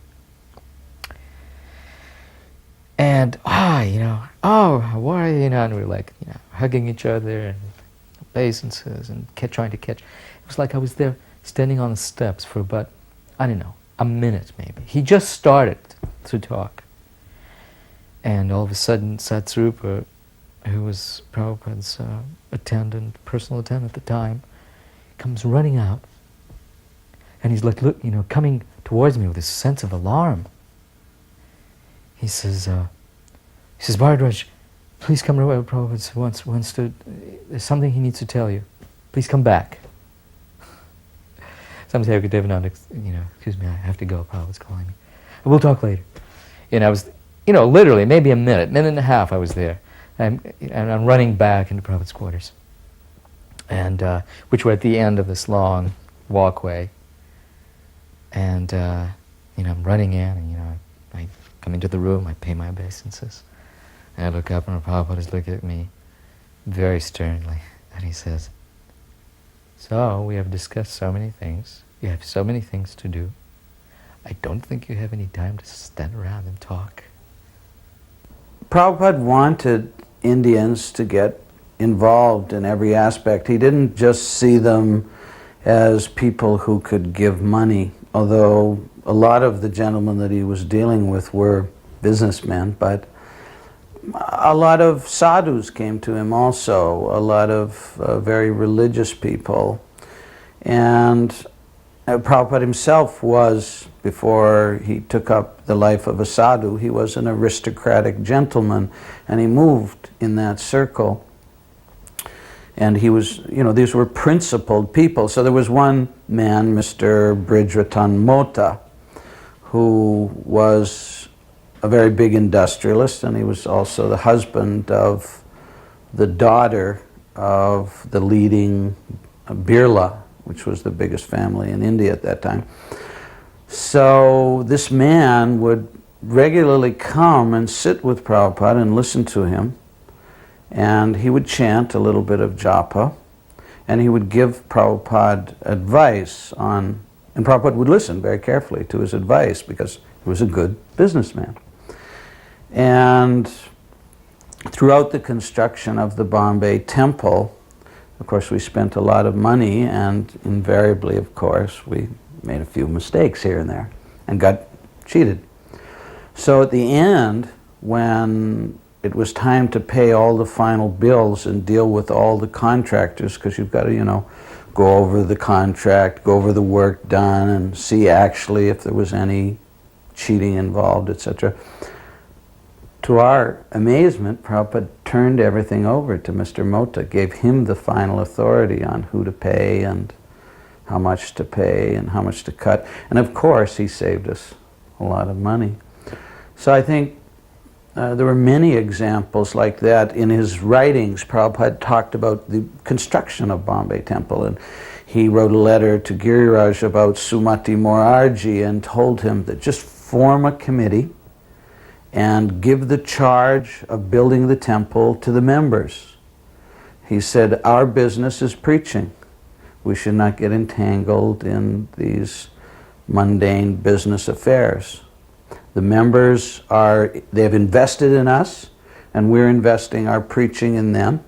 And, how are you? And we were like, hugging each other and obeisances and trying to catch. It was like I was there standing on the steps for about, a minute maybe. He just started to talk. And all of a sudden, Satsrupa, who was Prabhupada's personal attendant at the time, comes running out. And he's like, coming towards me with this sense of alarm. He says, Baradraj, please come right away. Prabhupada wants to, there's something he needs to tell you. Please come back. Some say, okay, Devananda, excuse me, I have to go. Prabhupada's calling me. We'll talk later. And I was, literally, maybe a minute and a half I was there. And I'm running back into Prabhupada's quarters. And, which were at the end of this long walkway. And, I'm running in, and, I come into the room, I pay my obeisances. And I look up, and Prabhupada is looking at me very sternly. And he says, so, we have discussed so many things. You have so many things to do. I don't think you have any time to stand around and talk. Prabhupada wanted Indians to get involved in every aspect. He didn't just see them as people who could give money, although a lot of the gentlemen that he was dealing with were businessmen, but a lot of sadhus came to him also, a lot of very religious people. And Prabhupada himself was, before he took up the life of a sadhu, he was an aristocratic gentleman, and he moved in that circle. And he was, these were principled people. So there was one man, Mr. Brijratan Mota, who was a very big industrialist, and he was also the husband of the daughter of the leading Birla, which was the biggest family in India at that time. So this man would regularly come and sit with Prabhupada and listen to him, and he would chant a little bit of japa, and he would give Prabhupada advice on, and Prabhupada would listen very carefully to his advice because he was a good businessman. And throughout the construction of the Bombay temple, of course, we spent a lot of money, and invariably, of course, we made a few mistakes here and there and got cheated. So at the end, when it was time to pay all the final bills and deal with all the contractors, because you've got to, go over the contract, go over the work done, and see actually if there was any cheating involved, etc. To our amazement, Prabhupada turned everything over to Mr. Mota, gave him the final authority on who to pay and how much to pay and how much to cut. And of course, he saved us a lot of money. So I think there were many examples like that. In his writings, Prabhupada talked about the construction of Bombay Temple, and he wrote a letter to Giriraj about Sumati Morarji and told him that just form a committee and give the charge of building the temple to the members. He said, our business is preaching. We should not get entangled in these mundane business affairs. The members they've invested in us, and we're investing our preaching in them,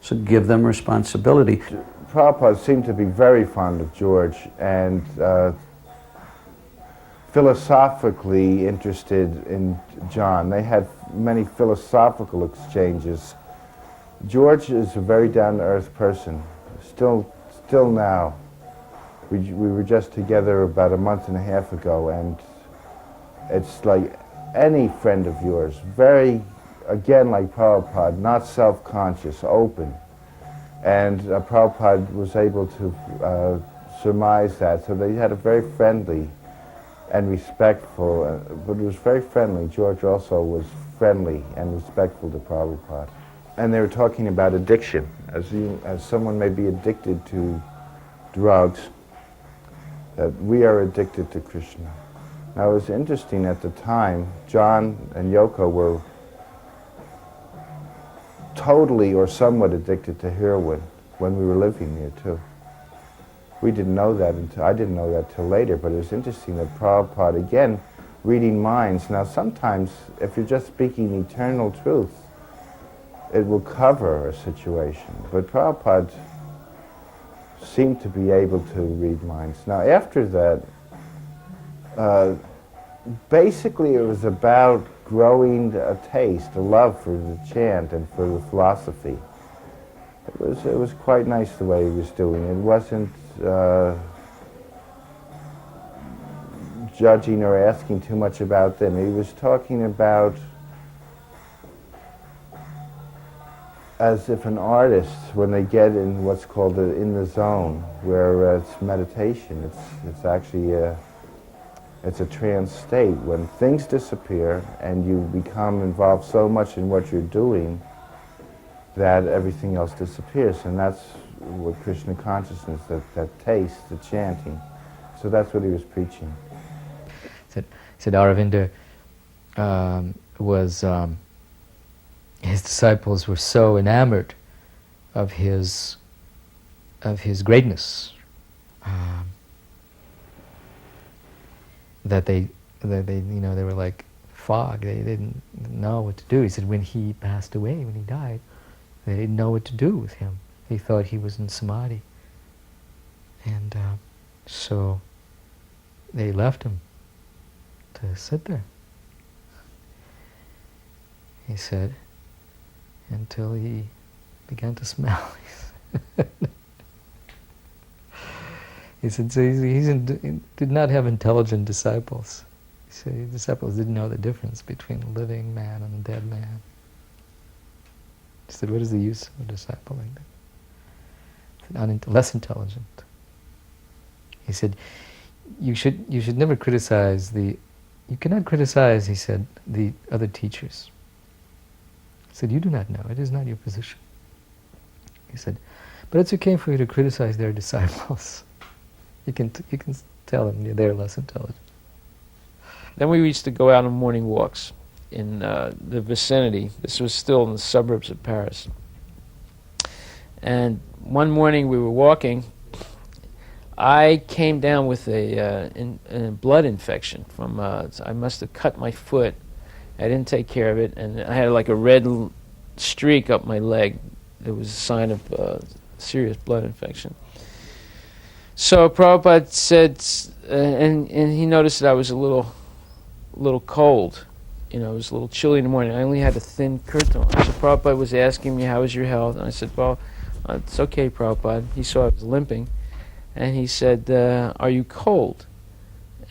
so give them responsibility. Prabhupada seemed to be very fond of George and philosophically interested in John. They had many philosophical exchanges. George is a very down-to-earth person, still now. We were just together about a month and a half ago, and it's like any friend of yours, very, again like Prabhupada, not self-conscious, open. And Prabhupada was able to surmise that, so they had a very friendly and respectful, but it was very friendly. George also was friendly and respectful to Prabhupada. And they were talking about addiction. As someone may be addicted to drugs, that we are addicted to Krishna. Now it was interesting at the time, John and Yoko were totally or somewhat addicted to heroin when we were living there too. We didn't know that I didn't know that till later, but it was interesting that Prabhupada, again, reading minds. Now sometimes, if you're just speaking eternal truth, it will cover a situation. But Prabhupada seemed to be able to read minds. Now after that, basically it was about growing a taste, a love for the chant and for the philosophy. It was quite nice the way he was doing it. It wasn't judging or asking too much about them. He was talking about as if an artist, when they get in what's called in the zone, where it's meditation, it's actually it's a trance state when things disappear and you become involved so much in what you're doing that everything else disappears. And that's what Krishna consciousness, that taste, the chanting. So that's what he was preaching. Said Aravinda his disciples were so enamored of his greatness that they were like fog. They didn't know what to do. He said when he passed away, when he died, they didn't know what to do with him. They thought he was in samadhi, and so they left him to sit there. He said, until he began to smell. He said, so he did not have intelligent disciples. He said his disciples didn't know the difference between a living man and a dead man. He said, what is the use of a disciple like that? He said, less intelligent. He said, you should never criticize you cannot criticize, he said, the other teachers. He said, you do not know, it is not your position. He said, but it's okay for you to criticize their disciples. You can tell them they're less intelligent. Then we used to go out on morning walks in the vicinity. This was still in the suburbs of Paris. And one morning we were walking. I came down with a blood infection from, I must have cut my foot. I didn't take care of it, and I had like a red streak up my leg. It was a sign of serious blood infection. So Prabhupada said, and he noticed that I was a little cold. It was a little chilly in the morning. I only had a thin curtain on. So Prabhupada was asking me, how is your health? And I said, well, it's okay, Prabhupada. He saw I was limping. And he said, are you cold?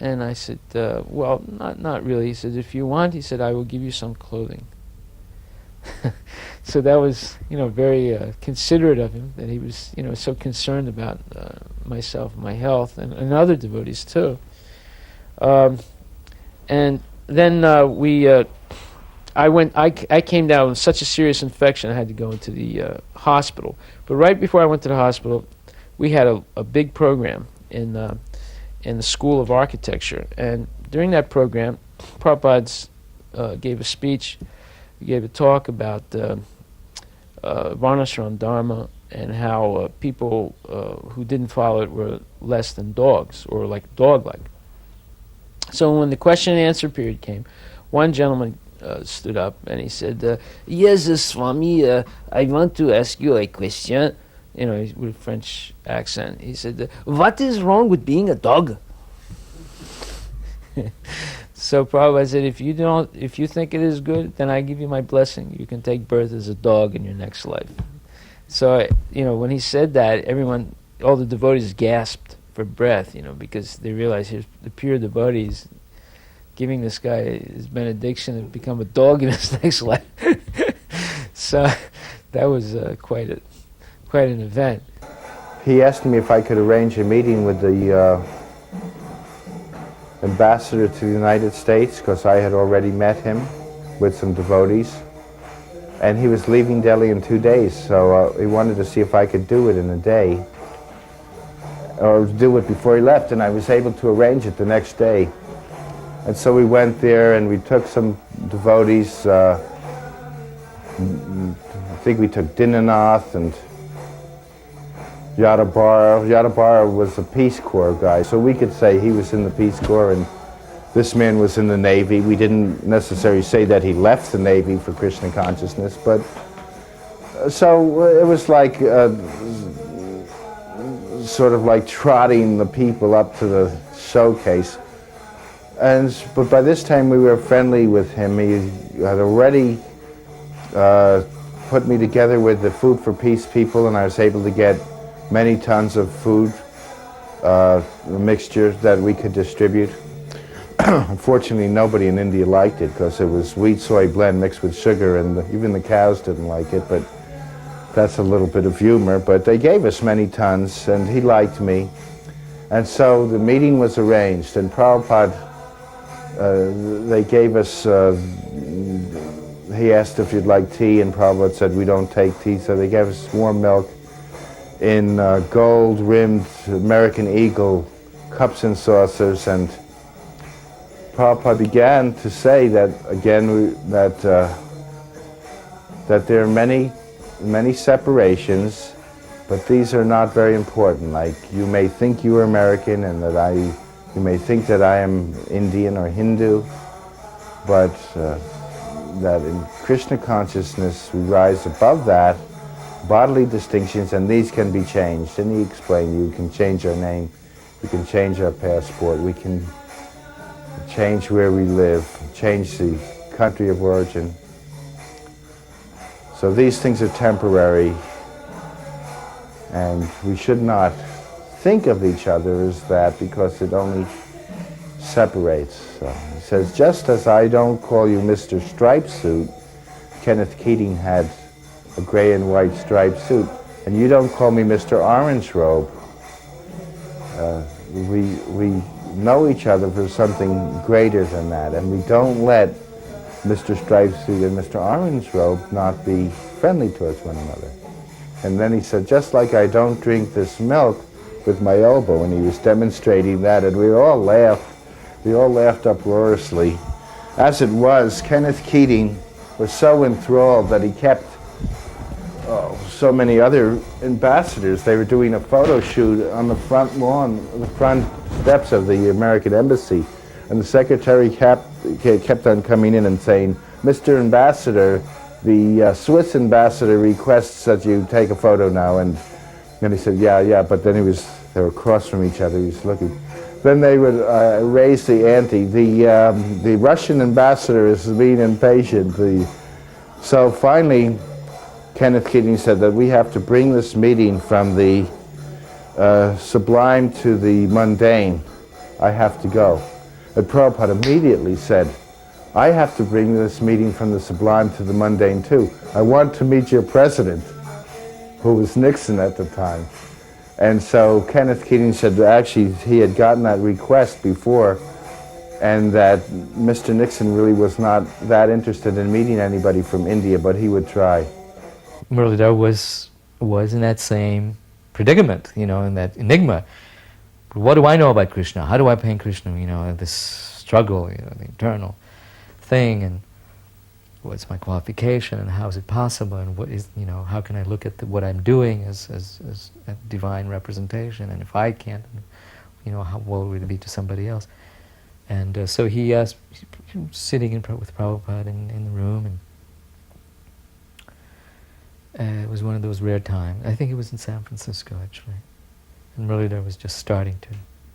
And I said, well, not really. He said, if you want, he said, I will give you some clothing. So that was, very considerate of him, that he was, so concerned about myself, my health, and other devotees too. And then I came down with such a serious infection, I had to go into the hospital. But right before I went to the hospital, we had a big program in the School of Architecture. And during that program, Prabhupada gave a speech. He gave a talk about Varnashram Dharma and how people who didn't follow it were less than dogs, or like dog-like. So when the question and answer period came, one gentleman stood up and he said, yes, Swami, I want to ask you a question. With a French accent. He said, what is wrong with being a dog? So Prabhupada said, if you think it is good, then I give you my blessing. You can take birth as a dog in your next life. So, when he said that, all the devotees gasped for breath, because they realized here's the pure devotees giving this guy his benediction and become a dog in his next life. So that was quite an event. He asked me if I could arrange a meeting with the ambassador to the United States, because I had already met him with some devotees. And he was leaving Delhi in 2 days, so he wanted to see if I could do it in a day, or do it before he left, and I was able to arrange it the next day. And so we went there and we took some devotees, think we took Dinanath and Yadabara. Yadabara was a Peace Corps guy, so we could say he was in the Peace Corps and this man was in the Navy. We didn't necessarily say that he left the Navy for Krishna consciousness, but so it was like sort of like trotting the people up to the showcase. But by this time we were friendly with him. He had already put me together with the Food for Peace people, and I was able to get many tons of food mixtures that we could distribute. Unfortunately, nobody in India liked it because it was wheat-soy blend mixed with sugar, and even the cows didn't like it, but that's a little bit of humor. But they gave us many tons, and he liked me. And so the meeting was arranged, and Prabhupada, they gave us, he asked if you'd like tea, and Prabhupada said we don't take tea, so they gave us warm milk in gold-rimmed American Eagle cups and saucers, and Prabhupada began to say that, again, that there are many separations, but these are not very important. Like, you may think you are American and that you may think that I am Indian or Hindu, but that in Krishna consciousness we rise above that, bodily distinctions, and these can be changed. And he explained, you can change our name, we can change our passport, we can change where we live, change the country of origin. So these things are temporary, and we should not think of each other as that because it only separates. So he says, just as I don't call you Mr. Striped Suit, Kenneth Keating had a gray and white striped suit, and you don't call me Mr. Orange Robe. We know each other for something greater than that, and we don't let Mr. Striped Suit and Mr. Orange Robe not be friendly towards one another. And then he said, just like I don't drink this milk with my elbow, and he was demonstrating that, and we all laughed uproariously. As it was, Kenneth Keating was so enthralled that he kept so many other ambassadors. They were doing a photo shoot on the front lawn, the front steps of the American Embassy, and the secretary kept on coming in and saying, Mr. Ambassador, the Swiss ambassador requests that you take a photo now. And then he said, yeah, but then they were across from each other, he was looking. Then they would raise the ante. The Russian ambassador is being impatient. So finally, Kenneth Keating said that we have to bring this meeting from the sublime to the mundane. I have to go. And Prabhupada immediately said, I have to bring this meeting from the sublime to the mundane too. I want to meet your president, who was Nixon at the time. And so Kenneth Keating said that actually he had gotten that request before, and that Mr. Nixon really was not that interested in meeting anybody from India, but he would try. Muralidhar was in that same predicament, in that enigma. What do I know about Krishna? How do I paint Krishna? This struggle, the eternal thing, and what's my qualification, and how is it possible, and what is, how can I look at what I'm doing as a divine representation, and if I can't, how will it be to somebody else? And so he asked, sitting with Prabhupada in the room, and it was one of those rare times. I think it was in San Francisco, actually. And Muralidhar was just starting to,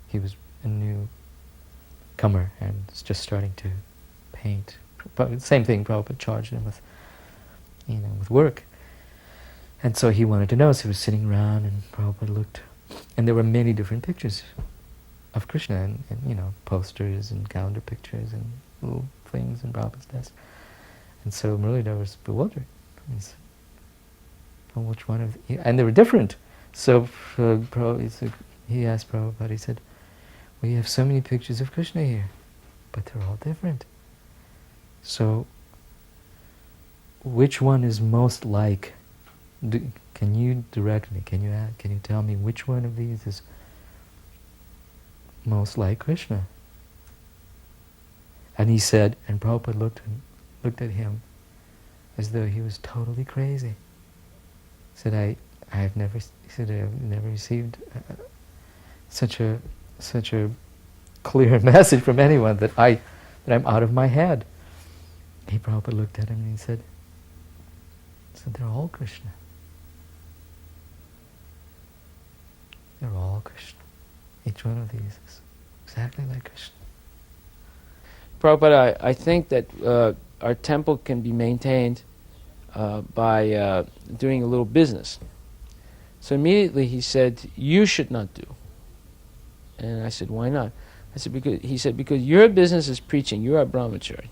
he was a newcomer and was just starting to paint. Same thing, Prabhupada charged him with, with work. And so he wanted to know, so he was sitting around, and Prabhupada looked, and there were many different pictures of Krishna, and posters and calendar pictures and little things in Prabhupada's desk. And so Muralidhar was bewildered. He said, well, which one of and they were different. So he asked Prabhupada, he said, we have so many pictures of Krishna here, but they're all different. So which one is most like? Can you direct me? Can you tell me which one of these is most like Krishna? And he said, and Prabhupada looked at him as though he was totally crazy. said, I've never, he said, I've never received such a clear message from anyone that I'm out of my head. Prabhupada looked at him and he said, they're all Krishna. They're all Krishna. Each one of these is exactly like Krishna. Prabhupada, I think that our temple can be maintained by doing a little business. So immediately he said, you should not do. And I said, why not? I said, because your business is preaching, you're a brahmachari.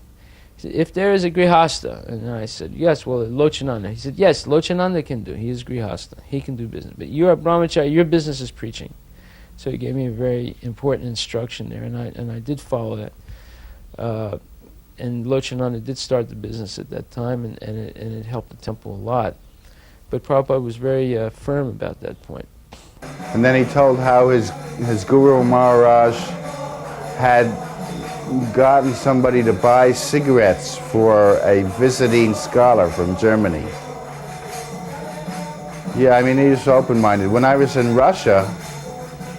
He said, if there is a grihasta, and I said, yes, well, Lochananda. He said, yes, Lochananda can do. He is grihasta. He can do business. But you're a brahmachari, your business is preaching. So he gave me a very important instruction there, and I did follow that. And Lochananda did start the business at that time, and it helped the temple a lot. But Prabhupada was very firm about that point. And then he told how his Guru Maharaj had gotten somebody to buy cigarettes for a visiting scholar from Germany. Yeah, I mean, he was open-minded. When I was in Russia,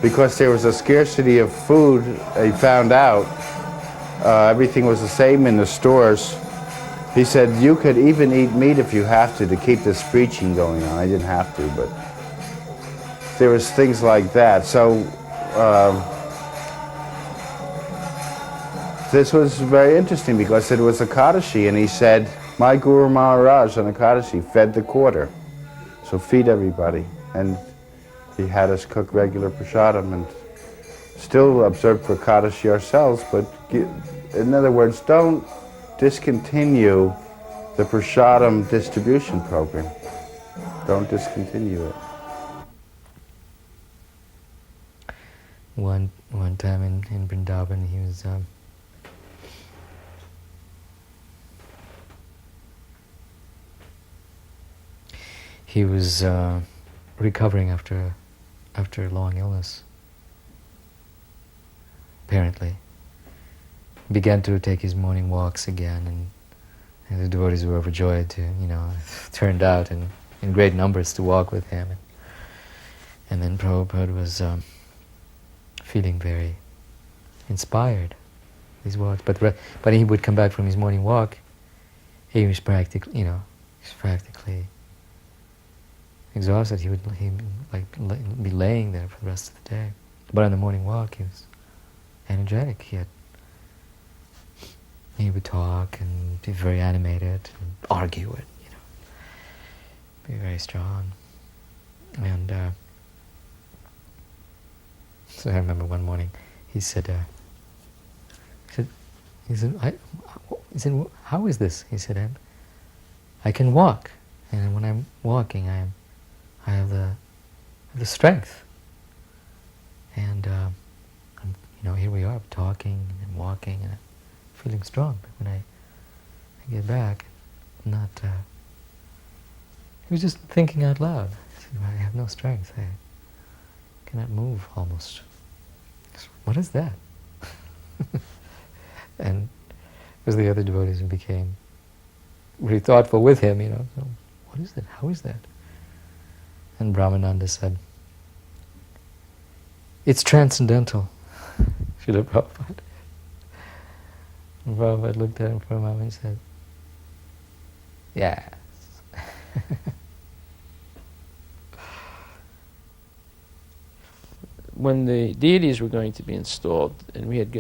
because there was a scarcity of food, he found out everything was the same in the stores. He said, you could even eat meat if you have to keep this preaching going on. I didn't have to, but there was things like that. So this was very interesting because it was Ekadashi, and he said, my Guru Maharaj on Ekadashi fed the quarter, so feed everybody. And he had us cook regular prasadam and still observe for Ekadashi ourselves, but in other words, don't discontinue the prasadam distribution program. Don't discontinue it. One time in Vrindavan, he was recovering after a long illness. Apparently, began to take his morning walks again, and the devotees were overjoyed to, turned out in great numbers to walk with him. And then Prabhupada was feeling very inspired, these walks. But he would come back from his morning walk, he was practically exhausted. He'd be laying there for the rest of the day. But on the morning walk, he was energetic. He would talk and be very animated and argue it, be very strong. And so I remember one morning he said, how is this? He said, I can walk, and when I'm walking, I have the strength. And here we are talking and walking and feeling strong. But when I get back, I'm not. He was just thinking out loud. He said, I have no strength. I cannot move almost. I said, what is that? And it was the other devotees who became really thoughtful with him. So, what is that? How is that? And Brahmananda said, it's transcendental. Srila Prabhupada. And Prabhupada looked at him for a moment and said, yes. When the deities were going to be installed, and we had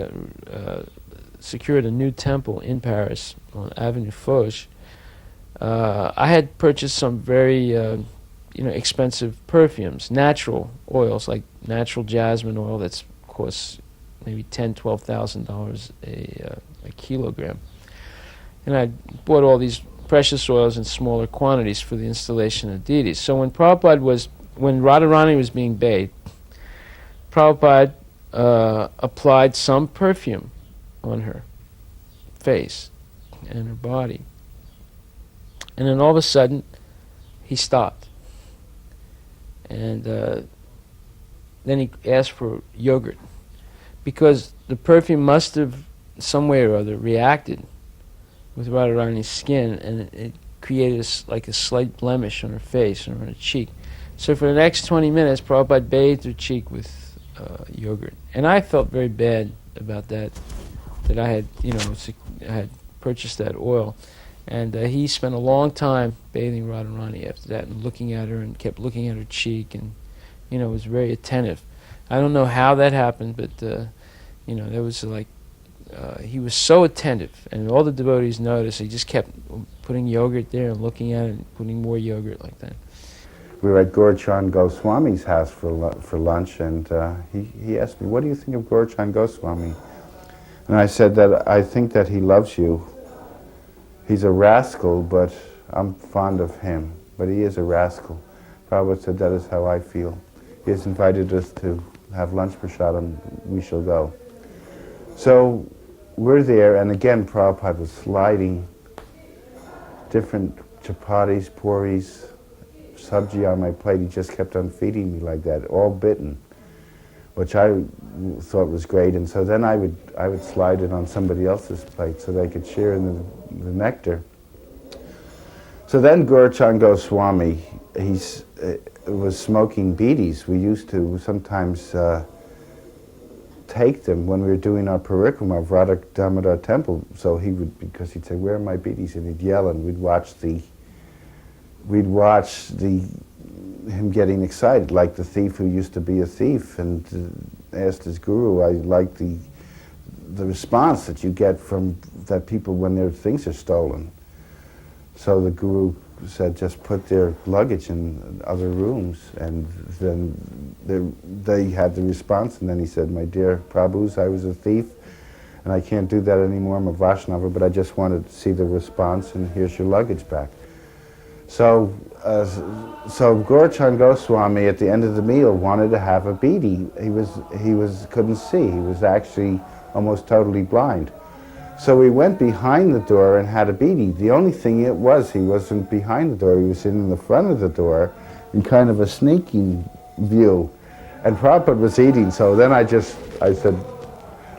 secured a new temple in Paris on Avenue Foch, I had purchased some very expensive perfumes, natural oils like natural jasmine oil that's costs maybe $10,000-$12,000 a kilogram. And I bought all these precious oils in smaller quantities for the installation of deities. So when Radharani was being bathed, Prabhupada applied some perfume on her face and her body. And then all of a sudden, he stopped. And then he asked for yogurt, because the perfume must have, some way or other, reacted with Radharani's skin, and created like a slight blemish on her face or on her cheek. So for the next 20 minutes, Prabhupada bathed her cheek with yogurt. And I felt very bad about that I had, I had purchased that oil. And he spent a long time bathing Radharani after that and looking at her and kept looking at her cheek and, was very attentive. I don't know how that happened, but, there was like, he was so attentive, and all the devotees noticed. He just kept putting yogurt there and looking at it and putting more yogurt like that. We were at Gaurachan Goswami's house for lunch, and he asked me, "What do you think of Gaurachan Goswami?" And I said that I think that he loves you. He's a rascal, but I'm fond of him. But he is a rascal. Prabhupada said, that is how I feel. He has invited us to have lunch prasadam. We shall go. So we're there, and again Prabhupada was sliding different chapatis, puris, sabji on my plate. He just kept on feeding me like that, all bitten, which I thought was great. And so then I would slide it on somebody else's plate so they could share in the nectar. So then Gaurachan Goswami, was smoking bidis. We used to sometimes take them when we were doing our parikrama of Radha Damodar temple. So because he'd say, "Where are my bidis?" and he'd yell, and we'd watch him getting excited, like the thief who used to be a thief and asked his guru. I like the response that you get from that people when their things are stolen. So the guru said, just put their luggage in other rooms, and then they had the response. And then he said, "My dear Prabhus, I was a thief, and I can't do that anymore. I'm a Vaishnava, but I just wanted to see the response, and here's your luggage back." So Gaurachan Goswami at the end of the meal wanted to have a bidi. He couldn't see. He was actually almost totally blind. So we went behind the door and had a bidi. The only thing he wasn't behind the door. He was sitting in the front of the door in kind of a sneaking view. And Prabhupada was eating, so then I said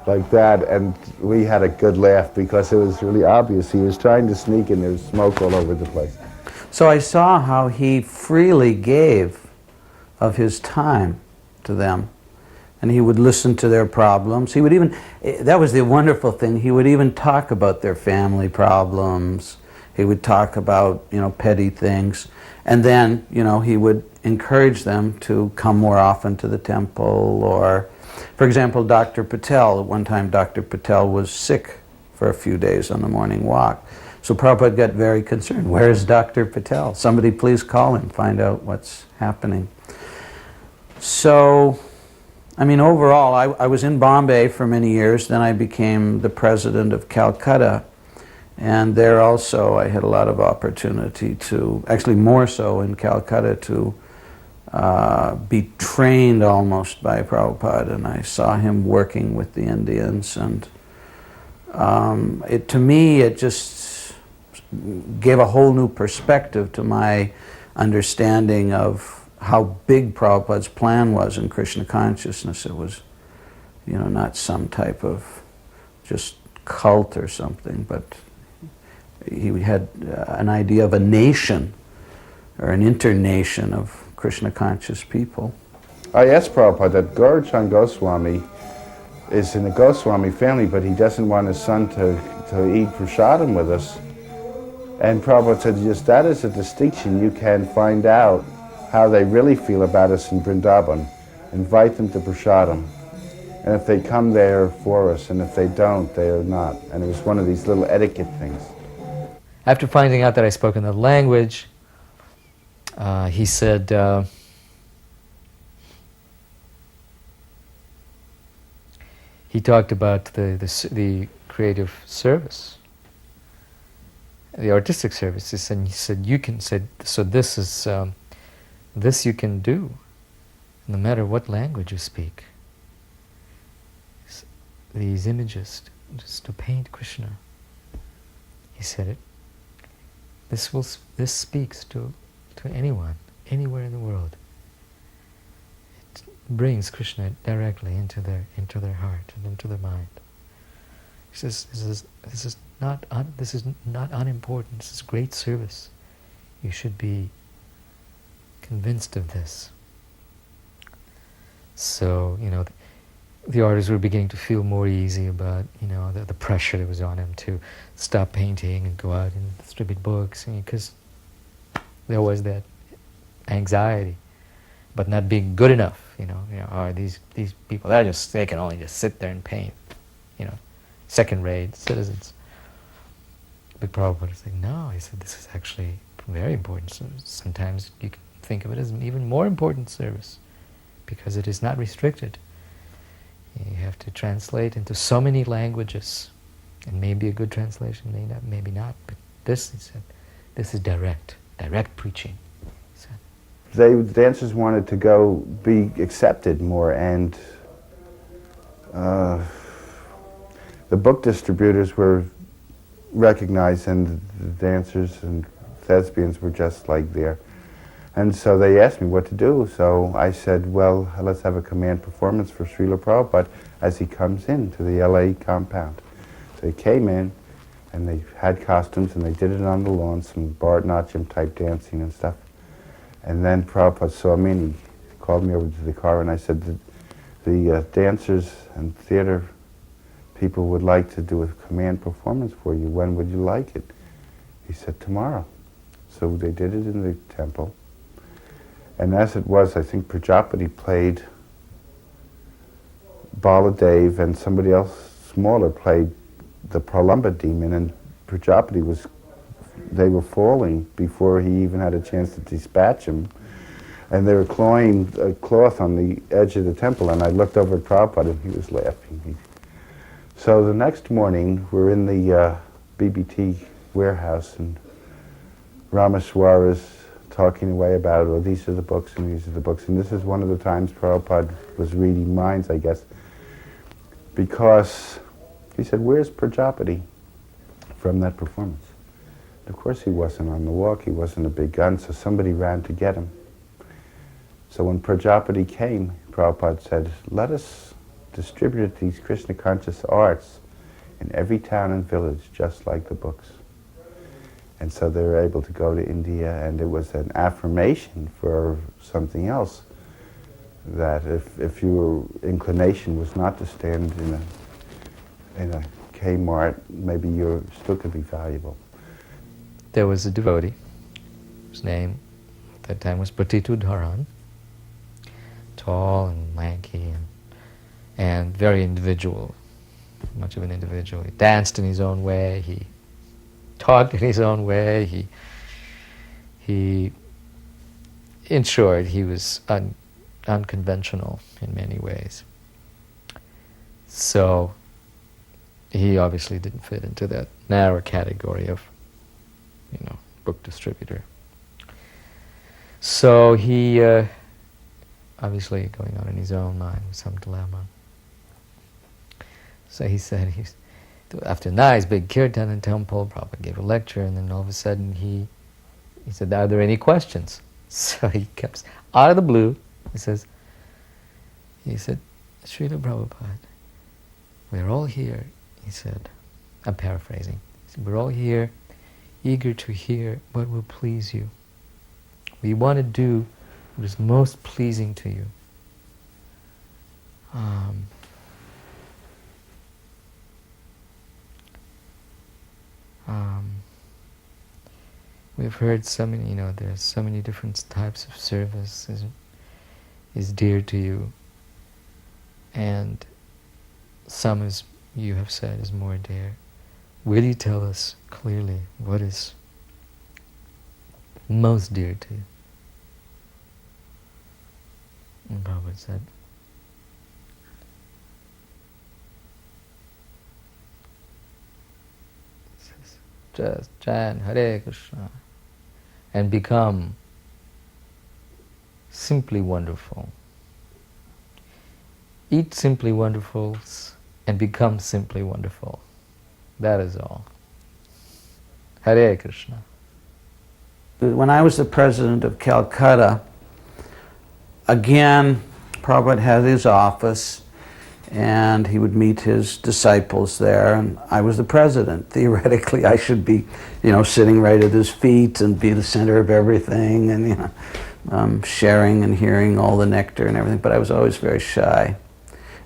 like that, and we had a good laugh because it was really obvious. He was trying to sneak and there was smoke all over the place. So I saw how he freely gave of his time to them. And he would listen to their problems. He would even, that was the wonderful thing, he would even talk about their family problems. He would talk about, petty things. And then, he would encourage them to come more often to the temple. Or, for example, Dr. Patel, one time Dr. Patel was sick for a few days on the morning walk. So Prabhupada got very concerned. Where is Dr. Patel? Somebody please call him, find out what's happening. So, overall, I was in Bombay for many years. Then I became the president of Calcutta. And there also I had a lot of opportunity to, actually more so in Calcutta, to be trained almost by Prabhupada. And I saw him working with the Indians. And to me, it just gave a whole new perspective to my understanding of how big Prabhupada's plan was in Krishna consciousness. It was, not some type of just cult or something, but he had an idea of a nation or an internation of Krishna conscious people. I asked Prabhupada that Gaurachan Goswami is in the Goswami family, but he doesn't want his son to eat prasadam with us. And Prabhupada said, yes, that is a distinction. You can find out how they really feel about us in Vrindavan. Invite them to prasadam. And if they come, they are for us. And if they don't, they are not. And it was one of these little etiquette things. After finding out that I spoke in the language, he said, he talked about the creative service, the artistic services, and he said, so this is, this you can do, no matter what language you speak. These images, just to paint Krishna. He said it. This speaks to anyone, anywhere in the world. It brings Krishna directly into their heart and into their mind. He says, this is not unimportant. This is great service. You should be convinced of this. So, the artists were beginning to feel more easy about, the pressure that was on them to stop painting and go out and distribute books, because there was that anxiety, but not being good enough. These people, they can only just sit there and paint, second-rate citizens. But Prabhupada said, no, he said, this is actually very important. So sometimes you can think of it as an even more important service, because it is not restricted. You have to translate into so many languages, and maybe a good translation, maybe not, but this, he said, this is direct preaching, he said. The dancers wanted to go be accepted more, and the book distributors were recognized, and the dancers and thespians were just like there. And so they asked me what to do, so I said, well, let's have a command performance for Srila Prabhupada as he comes into the LA compound. So he came in, and they had costumes, and they did it on the lawn, some Bharatanatyam type dancing and stuff. And then Prabhupada saw me, and he called me over to the car, and I said, the dancers and theater people would like to do a command performance for you. When would you like it? He said, tomorrow. So they did it in the temple. And as it was, I think Prajapati played Baladev, and somebody else smaller played the Pralamba demon, and Prajapati they were falling before he even had a chance to dispatch him. And they were clawing a cloth on the edge of the temple, and I looked over at Prabhupada, and he was laughing. So the next morning, we're in the BBT warehouse, and Ramaswara's talking away about, oh, these are the books, and these are the books. And this is one of the times Prabhupada was reading minds, I guess, because he said, where's Prajapati from that performance? Of course he wasn't on the walk, he wasn't a big gun, so somebody ran to get him. So when Prajapati came, Prabhupada said, let us distribute these Krishna conscious arts in every town and village, just like the books. And so they were able to go to India, and it was an affirmation for something else, that if your inclination was not to stand in a Kmart, maybe you still could be valuable. There was a devotee whose name at that time was Patitudharan, tall and lanky and very individual, much of an individual. He danced in his own way, he talked in his own way, he in short, he was unconventional in many ways. So he obviously didn't fit into that narrow category of, book distributor. So he, obviously going on in his own mind with some dilemma. So he said, after a nice big kirtan in temple, Prabhupada gave a lecture, and then all of a sudden he said, are there any questions? So he kept, out of the blue, he said, Srila Prabhupada, we're all here, he said, I'm paraphrasing, he said, we're all here eager to hear what will please you. We want to do what is most pleasing to you. We've heard so many, there's so many different types of service is dear to you, and some, as you have said, is more dear. Will you tell us clearly what is most dear to you? And Prabhupada said, just chant Hare Krishna and become simply wonderful. Eat simply wonderfuls and become simply wonderful. That is all. Hare Krishna. When I was the president of Calcutta, again, Prabhupada had his office, and he would meet his disciples there, and I was the president. Theoretically, I should be, sitting right at his feet and be the center of everything, and sharing and hearing all the nectar and everything. But I was always very shy,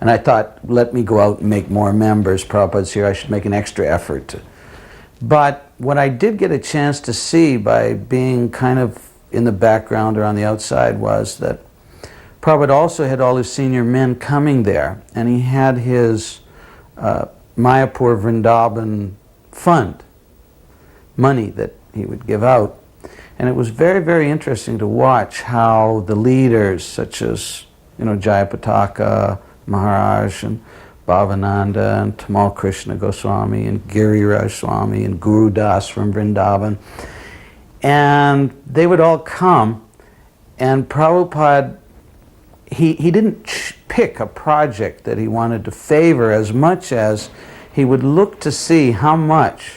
and I thought, let me go out and make more members. Prabhupada's here. I should make an extra effort to. But what I did get a chance to see by being kind of in the background or on the outside was that Prabhupada also had all his senior men coming there, and he had his Mayapur Vrindavan fund, money that he would give out. And it was very, very interesting to watch how the leaders, such as Jayapataka Maharaj and Bhavananda and Tamal Krishna Goswami and Giriraj Swami and Gurudas from Vrindavan, and they would all come, and Prabhupada, he didn't pick a project that he wanted to favor as much as he would look to see how much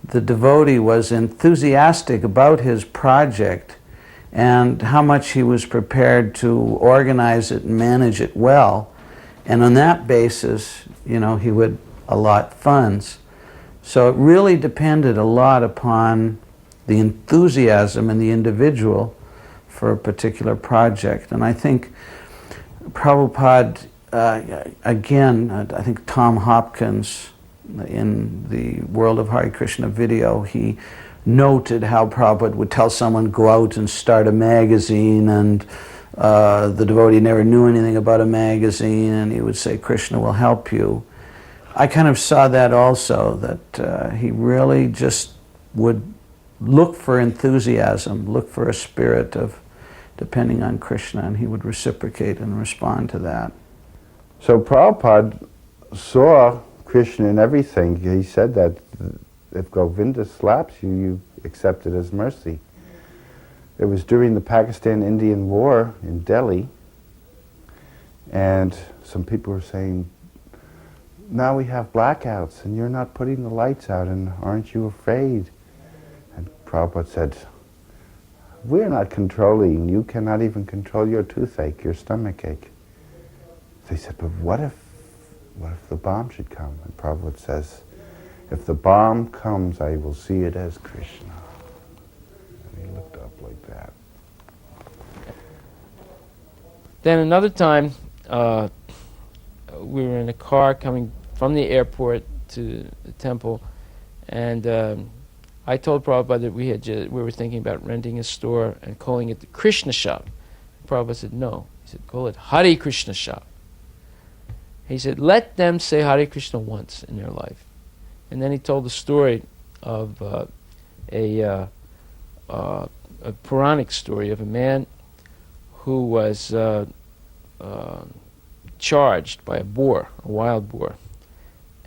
the devotee was enthusiastic about his project and how much he was prepared to organize it and manage it well. And on that basis, he would allot funds. So it really depended a lot upon the enthusiasm in the individual for a particular project. And I think Prabhupada, again, I think Tom Hopkins in the World of Hare Krishna video, he noted how Prabhupada would tell someone, go out and start a magazine, and the devotee never knew anything about a magazine, and he would say, Krishna will help you. I kind of saw that also, that he really just would look for enthusiasm, look for a spirit of depending on Krishna, and he would reciprocate and respond to that. So Prabhupada saw Krishna in everything. He said that if Govinda slaps you, you accept it as mercy. It was during the Pakistan-Indian War in Delhi, and some people were saying, now we have blackouts, and you're not putting the lights out, and aren't you afraid? And Prabhupada said, we're not controlling. You cannot even control your toothache, your stomach ache. They said, but what if the bomb should come? And Prabhupada says, if the bomb comes, I will see it as Krishna. And he looked up like that. Then another time, we were in a car coming from the airport to the temple, and I told Prabhupada that we were thinking about renting a store and calling it the Krishna shop. Prabhupada said, no. He said, call it Hare Krishna shop. He said, let them say Hare Krishna once in their life. And then he told the story of a Puranic story of a man who was charged by a boar, a wild boar.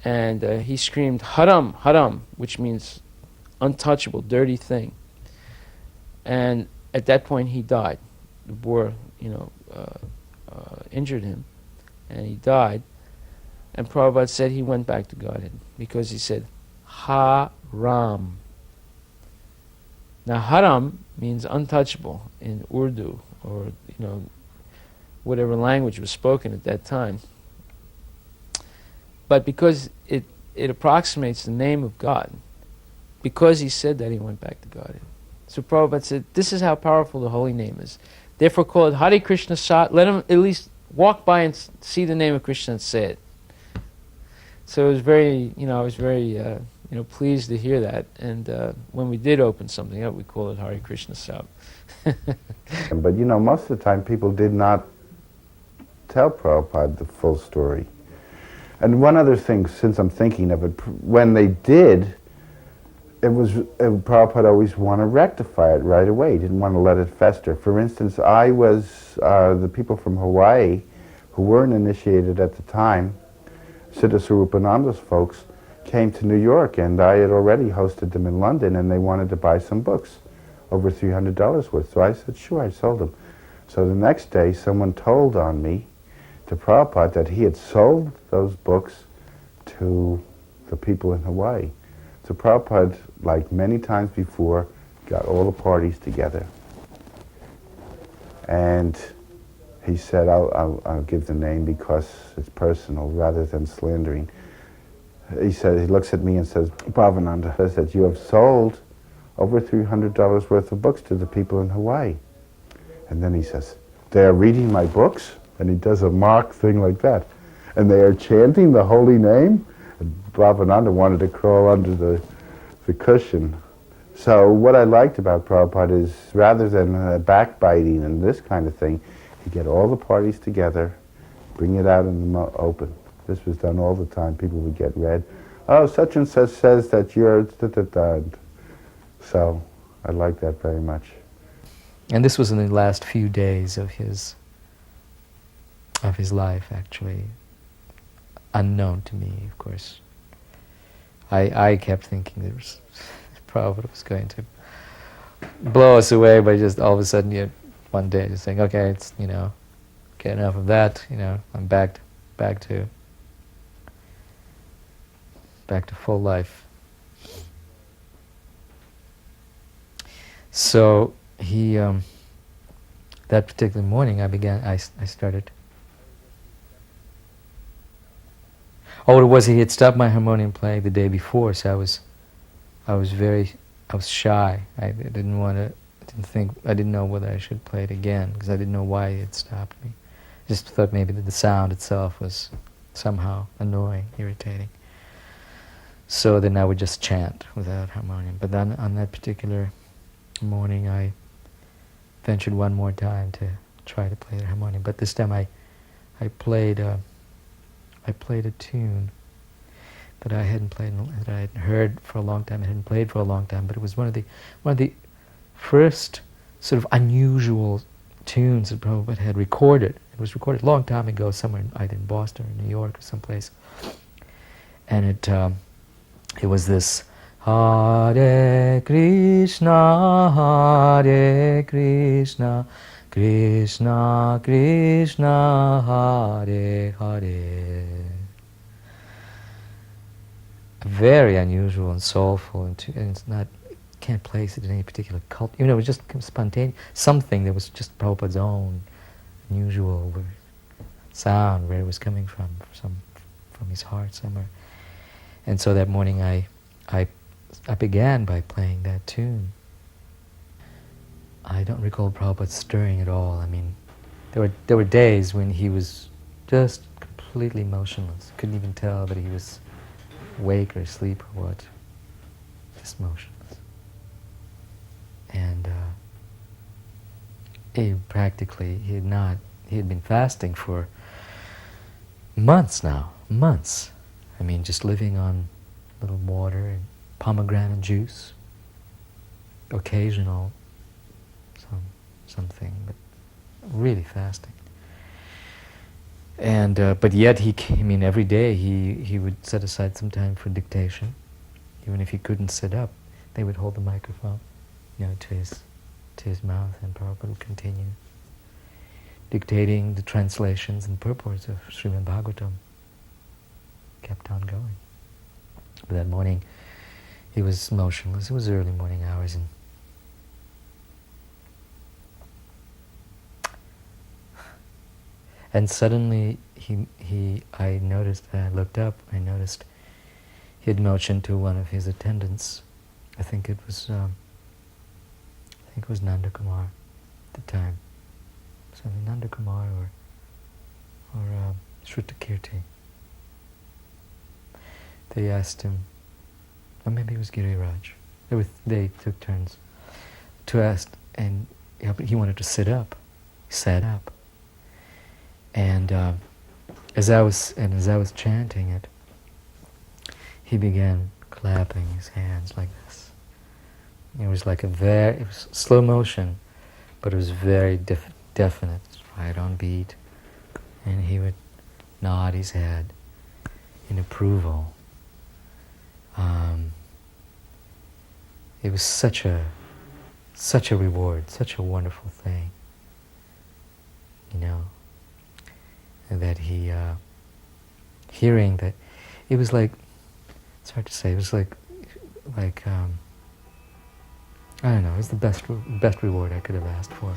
And he screamed, Haram, Haram, which means untouchable, dirty thing. And at that point he died. The boar, injured him, and he died. And Prabhupada said he went back to Godhead because he said, Haram. Now Haram means untouchable in Urdu, or whatever language was spoken at that time. But because it approximates the name of God, because he said that, he went back to Godhead. So Prabhupada said, this is how powerful the holy name is. Therefore call it Hare Krishna Sat. Let him at least walk by and see the name of Krishna and say it. So it was very, I was very, pleased to hear that. And when we did open something up, we called it Hare Krishna Sat. But most of the time people did not tell Prabhupada the full story. And one other thing, since I'm thinking of it, when they did, Prabhupada always wanted to rectify it right away. He didn't want to let it fester. For instance, the people from Hawaii who weren't initiated at the time, Siddha Swarupananda's folks, came to New York, and I had already hosted them in London, and they wanted to buy some books, over $300 worth. So I said, sure, I sold them. So the next day, someone told on me to Prabhupada that he had sold those books to the people in Hawaii. So Prabhupada, like many times before, got all the parties together. And he said, I'll give the name because it's personal rather than slandering. He said, he looks at me and says, Bhavananda says that you have sold over $300 worth of books to the people in Hawaii. And then he says, they are reading my books? And he does a mock thing like that. And they are chanting the holy name? And Bhavananda wanted to crawl under the cushion. So what I liked about Prabhupada is, rather than backbiting and this kind of thing, he'd get all the parties together, bring it out in the open. This was done all the time. People would get read. Oh, such and such says that you're da-da-da. So I like that very much. And this was in the last few days of his life, actually. Unknown to me, of course. I kept thinking there was Prabhupada was going to blow us away by just all of a sudden, one day just saying, okay, it's, get enough of that, I'm back to full life. So he, that particular morning, I started. Oh, it was he had stopped my harmonium playing the day before, so I was shy. I didn't know whether I should play it again, because I didn't know why he had stopped me. I just thought maybe that the sound itself was somehow annoying, irritating. So then I would just chant without harmonium. But then on that particular morning, I ventured one more time to try to play the harmonium. But this time I played a tune that I hadn't played, that I hadn't heard for a long time, I hadn't played for a long time, but it was one of the first sort of unusual tunes that Prabhupada had recorded. It was recorded a long time ago, somewhere either in Boston or New York or someplace. And it was this Hare Krishna, Hare Krishna, Krishna Krishna, Hare Hare. Very unusual and soulful, and it's not, can't place it in any particular cult. It was just spontaneous, something that was just Prabhupada's own unusual sound, where it was coming from his heart somewhere. And so that morning I began by playing that tune. I don't recall Prabhupada stirring at all. I mean, there were days when he was just completely motionless. Couldn't even tell that he was awake or asleep or what. Just motionless. And he had been fasting for months now, months. I mean, just living on little water and pomegranate juice, occasional something, but really fasting. And but yet every day he would set aside some time for dictation. Even if he couldn't sit up, they would hold the microphone, to his mouth, and Prabhupada would continue dictating the translations and purports of Srimad Bhagavatam. Kept on going. But that morning, he was motionless. It was early morning hours, and suddenly I looked up. I noticed he had motioned to one of his attendants. I think it was Nanda Kumar at the time. So Nanda Kumar or Shrutakirti. They asked him, or maybe it was Giriraj. They took turns to ask, and he wanted to sit up. He sat up, and as I was chanting it, he began clapping his hands like this. It was like it was slow motion, but it was very definite, right on beat, and he would nod his head in approval. It was such a reward, such a wonderful thing, and that he, hearing that, it was like, it's hard to say, it was like I don't know, it was the best reward I could have asked for.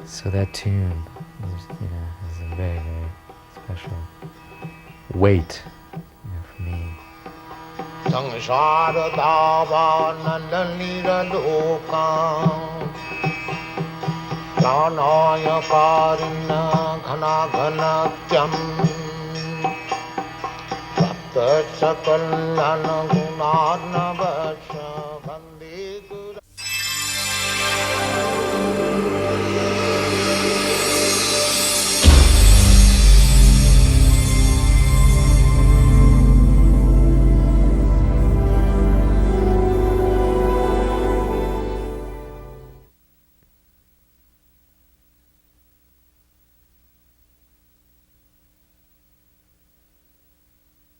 So that tune, has a very, very special weight, for me. Sangsara dava nandalira lokam pranaya karina ghana ghanatyam sapta sakalana gunarnavasya